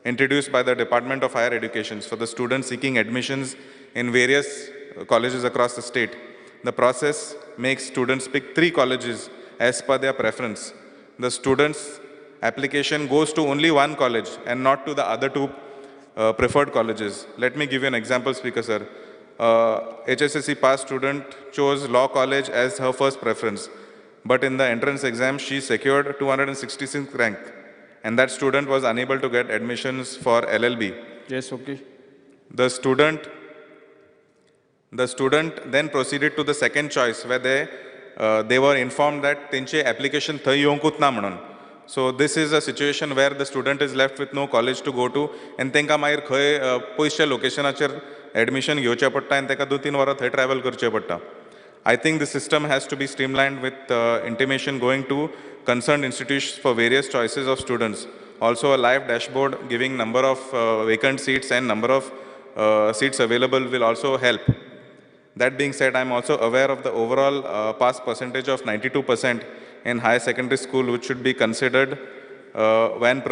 S10: introduced by the Department of Higher Education for the students seeking admissions in various colleges across the state. The process makes students pick 3 colleges as per their preference. The student's application goes to only 1 college and not to the other 2 preferred colleges. Let me give you an example, Speaker, sir. HSSC pass student chose Law College as her first preference, but in the entrance exam, she secured 266th rank, and that student was unable to get admissions for LLB.
S1: Yes, okay.
S10: The student then proceeded to the second choice, where they were informed that त्यांचे application थंय येवंकूच ना म्हणून. So this is a situation where the student is left with no college to go to, and तांकां मागीर खंय पयसच्या लोकेशनाचेर admission घेवचें पडटा आनी ताका 2-3 वरां थंय travel करचें पडटा. I think the system has to be streamlined with intimation going to concerned institutions for various choices of students. Also a live dashboard giving number of vacant seats and number of seats available will also help. That being said, I'm also aware of the overall pass percentage of 92% in higher secondary school, which should be considered when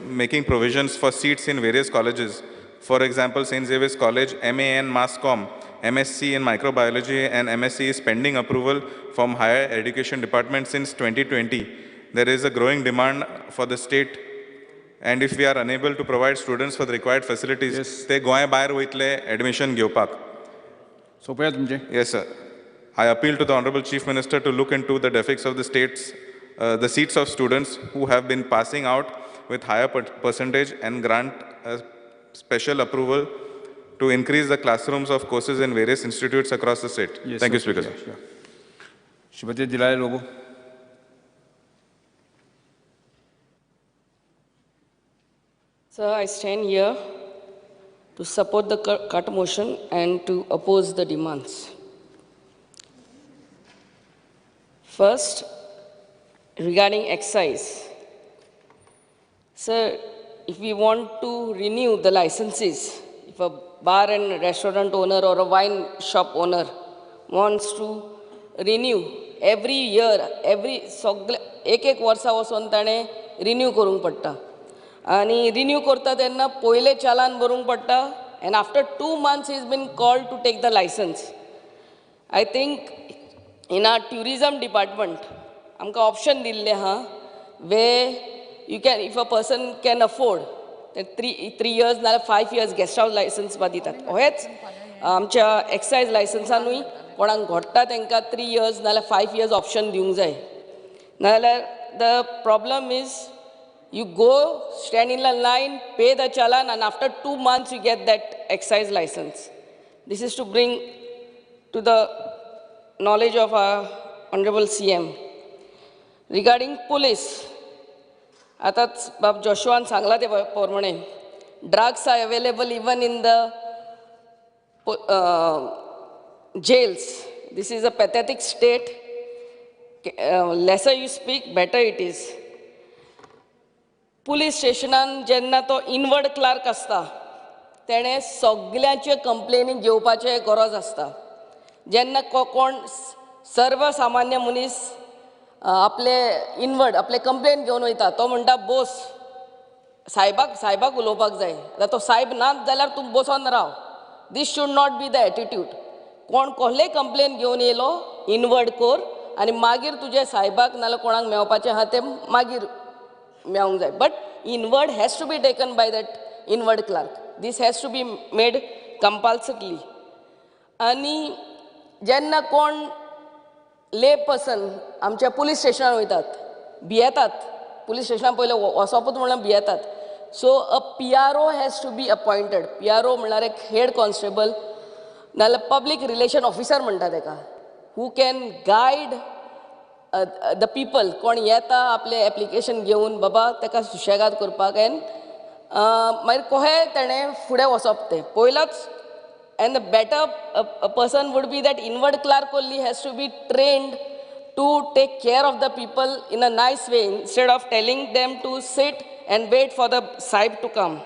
S10: making provisions for seats in various colleges. For example, St. Xavier's College, MA in Mass Comm, MSc in Microbiology, and MSc is pending approval from Higher Education Department since 2020. There is a growing demand for the state, and if we are unable to provide students for the required facilities, they Goa भायर वयतले admission घेवपाक. Yes, sir. I appeal to the Honorable Chief Minister to look into the defects of the seats of students who have been passing out with higher percentage and grant a special approval to increase the classrooms of courses in various institutes across the state.
S1: Yes,
S10: Thank you,
S1: sir.
S10: Speaker.
S1: Yeah. Shrimati Dilal Lobo.
S5: Sir, I stand here to support the cut motion and to oppose the demands. First, regarding excise. Sir, if we want to renew the licenses, if a bar and restaurant owner or a wine shop owner wants to renew every year, एक वर्सा वचून ताणें renew करूंक पडटा. आनी renew करता तेन्ना पयले चालान भरूंक पडटा, and after 2 months he's been called to take the license. I think in our tourism department, आमकां option दिल्ले आहा, where you can, if a person can afford, then 3 years नाल्यार 5 years guest house license बा दितात. हेच आमच्या excise लायसन्सानूय कोणाक घडटा तांकां 3 years नाल्यार 5 years option दिवंक जाय. नाल्यार the problem is you go, stand in the line, pay the challan, and after 2 months you get that excise license. This is to bring to the knowledge of our Honorable CM. Regarding police, आतांच बाब जोशुआन सांगला ते प्रमाणे drugs are available even in the jails. This is a pathetic state. Lesser you speak, better it is. Police स्टेशनान जेन्ना तो inward Clark आसता तेणें सगळ्यांचे कंप्लेनी घेवपाचें गरज आसता. जेन्ना कोण सर्वसामान्य मनीस आपले कंप्लेन घेवन वयता, तो म्हणटा बोस सायबाक उलोवपाक जाय. जाल्यार तो सायब नात जाल्यार तूं बसोन राव. This should not be the attitude. कोण कसलेय कंप्लेन घेवन येयलो, इनवर्ड कोर, आनी मागीर तुजे सायबाक नाल्यार कोणाक मेवपाचें आहा तें मागीर मेवंक जाय. But inward has to be taken by that inward clerk. This has to be made compulsorily. आणि जेन्ना कोण ले पर्सन आमच्या पुलीस स्टेशनार वयतात, भियेतात, पुलीस स्टेशनार पयले वचपूच म्हणून भियेतात. So uh PRO has to be appointed. PRO म्हणल्यार एक हेड कॉन्स्टेबल नाल्यार पब्लीक रिलेशन ऑफिसर म्हणटा ताका, who can guide
S11: the people कोण येता आपले एप्लिकेशन घेवन बाबा ताका सुशेगाद करपाक एन मागीर कशें ताणें फुडें वचप तें पयलोच. And the better a person would be that inward clerk only has to be trained to take care of the people in a nice way instead of telling them to sit and wait for the sahib to come.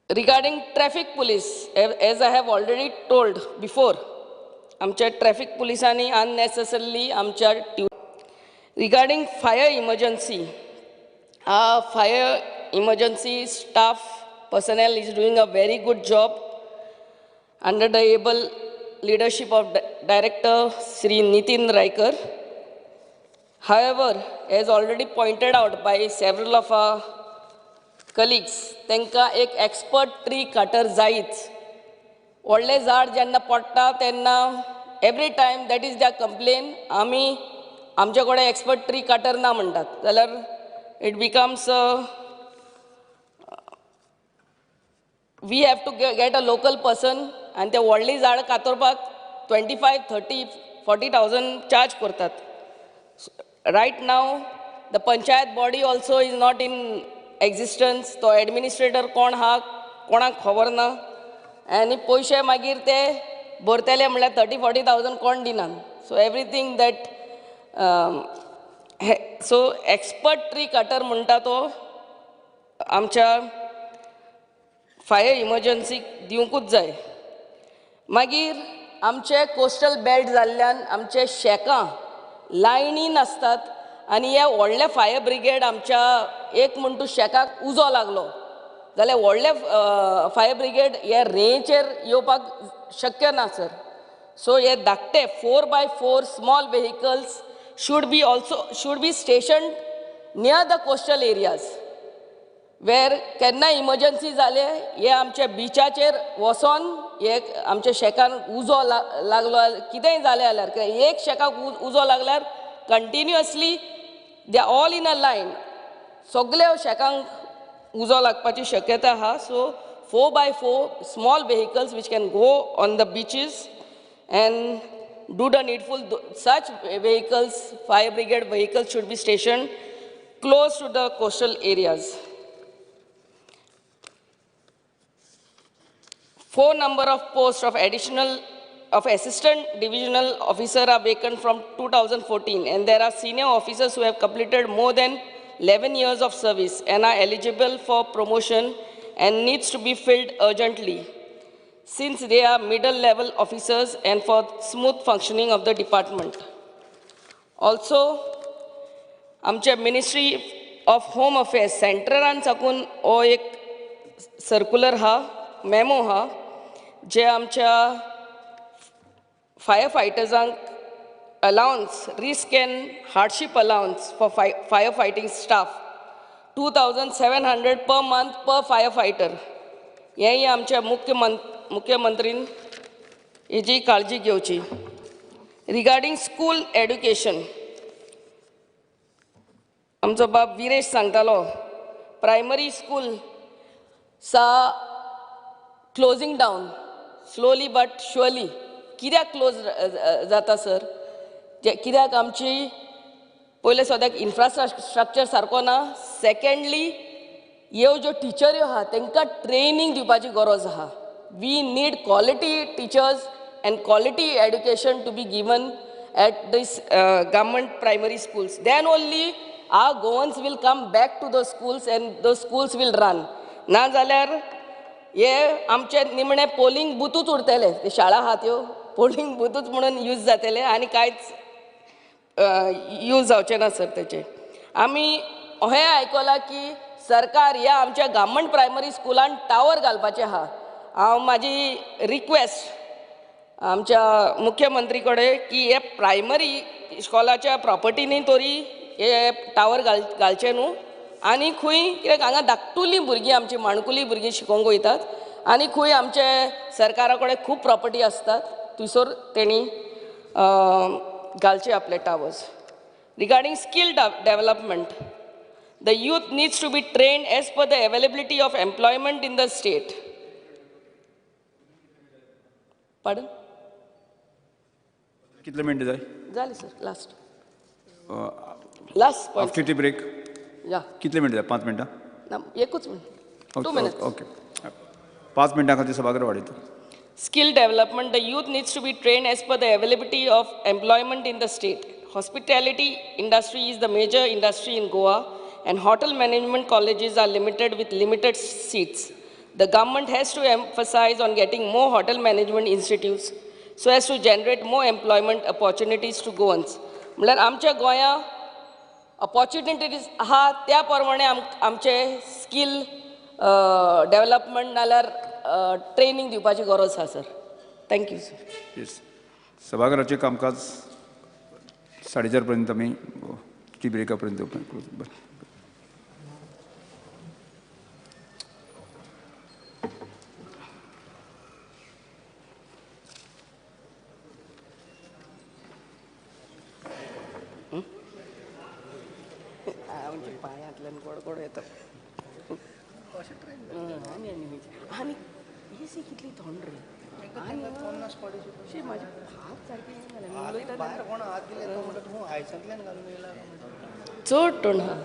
S11: Regarding traffic police, as I have already told before, amcha traffic polisani unnecessarily amcha. Regarding fire emergency, fire emergency staff personnel is doing a very good job under the able leadership of Director Sri Nitin Raikar. However, as already pointed out by several of our colleagues, त्यांका एक expert tree cutter जायच. व्हडले झाड जेन्ना पडटा तेन्ना every time that is their complaint, आमी आमचे कडेन expert tree cutter ना म्हणटात. जाल्यार it becomes we have to get a local person and ते व्हडली झाड कातरपाक 25, 30, 40,000 charge करतात. Right now, the panchayat body also is not in existence. तो administrator कोण हा कोणाक खबर ना आनी पयशे मागीर ते भरतले म्हणल्यार 30-40,000 कोण दिनात. So everything that so expert tree cutter म्हणटा तो आमच्या फायर इमर्जन्सी दिवंकूच जाय. मागीर आमचे कोस्टल बेल्ट जाल्ल्यान आमचे शेकां लायनीन आसतात आनी हे व्हडले फायर ब्रिगेड आमच्या एक म्हण तूं शेकाक उजो लागलो जाल्यार व्हडले फायर ब्रिगेड हे रेंचेर येवपाक शक्य ना सर. सो हे धाकटे 4x4 small vehicles should be stationed near the coastal areas. where केन्ना इमर्जन्सी जाले हे आमच्या बिचाचेर वचोन हे आमच्या शेकान उजो लागलो कितेंय जालें जाल्यार एक शेकाक उजो लागल्यार continuously they are all in a line सगळे शेकांक उजो लागपाची शक्यता आहा. सो 4x4 small vehicles which can go on the beaches and do the needful. Such vehicles, fire brigade vehicles, should be stationed close to the coastal areas. 4 number of posts of assistant divisional officer are vacant from 2014, and there are senior officers who have completed more than 11 years of service and are eligible for promotion and needs to be filled urgently, since they are middle level officers and for smooth functioning of the department. Also, आमच्या Ministry of Home Affairs सेंटरान साकून हो एक circular हा memo हा जे आमच्या fire फायटर्सांक allowance risk and hardship allowance for fire fighting staff 2,700 per month per fire fighter. हेंय आमच्या मुख्यमंत्रीन हेजी काळजी घेवची. रिगार्डिंग स्कूल एड्युकेशन आमचो बाब विरेश सांगतालो primary school closing down slowly but surely. कित्याक क्लोज जाता सर? कित्याक आमची पयले सद्याक इन्फ्रास्ट्रक्चर सारको ना. सेकंडली ह्यो ज्यो टिचऱ्यो आहा तांकां ट्रेनिंग दिवपाची गरज आहा. We need quality teachers and quality education to be given at this government primary schools. Then only our Goans will come back to the schools and the schools will run. ना जाल्यार हे आमचे निमणे polling बुथूच उरतले. ते शाळा आहात ह्यो polling बुथूच म्हणून यूज जातले आनी कांयच यूज जावचें ना सर तेचे. आमी अहें आयकलां की सरकार ह्या आमच्या गव्हर्मेंट प्रायमरी स्कुलान टावर घालपाचें आहा. हांव म्हाजी रिक्वेस्ट आमच्या मुख्यमंत्री कडेन की हे प्रायमरी इस्कॉलाच्या प्रॉपर्टीनी तरी हे टावर घालचे न्हू आनी खंय कित्याक हांगा धाकटुली भुरगीं आमची माणकुली भुरगीं शिकोंक वयतात आनी खंय आमचे सरकारा कडेन खूब प्रॉपर्टी आसतात थंयसर तेणी घालचे आपले towers. Regarding skill development the youth needs to be trained as per the availability of employment in the state. Pardon?
S1: कितले मिनटां जाय
S11: जालें sir last
S1: after tea break
S11: या
S1: कितले मिनटां जाय 5 मिनटां
S11: एकूच मिनट 2 minutes.
S1: ओके 5 मिनटां खातीर सभागृह वाडयता.
S11: Skill development, the youth needs to be trained as per the availability of employment in the state. Hospitality industry is the major industry in Goa, and hotel management colleges are limited with limited seats. The government has to emphasize on getting more hotel management institutes so as to generate more employment opportunities to Goans. म्हळ्यार आमच्या गोंया opportunities आहा त्या प्रमाणे आमचे skill development नाल्यार training दिवपाची गरज आसा सर. Thank you sir.
S1: येस सभागृहाचें कामकाज 4:30 पर्यंत आमी टी ब्रेका पर्यंत
S11: पायांतल्यान गडगड येता आनी एसी कितली थंड रे म्हाजे हात सारके चड थंड आहा.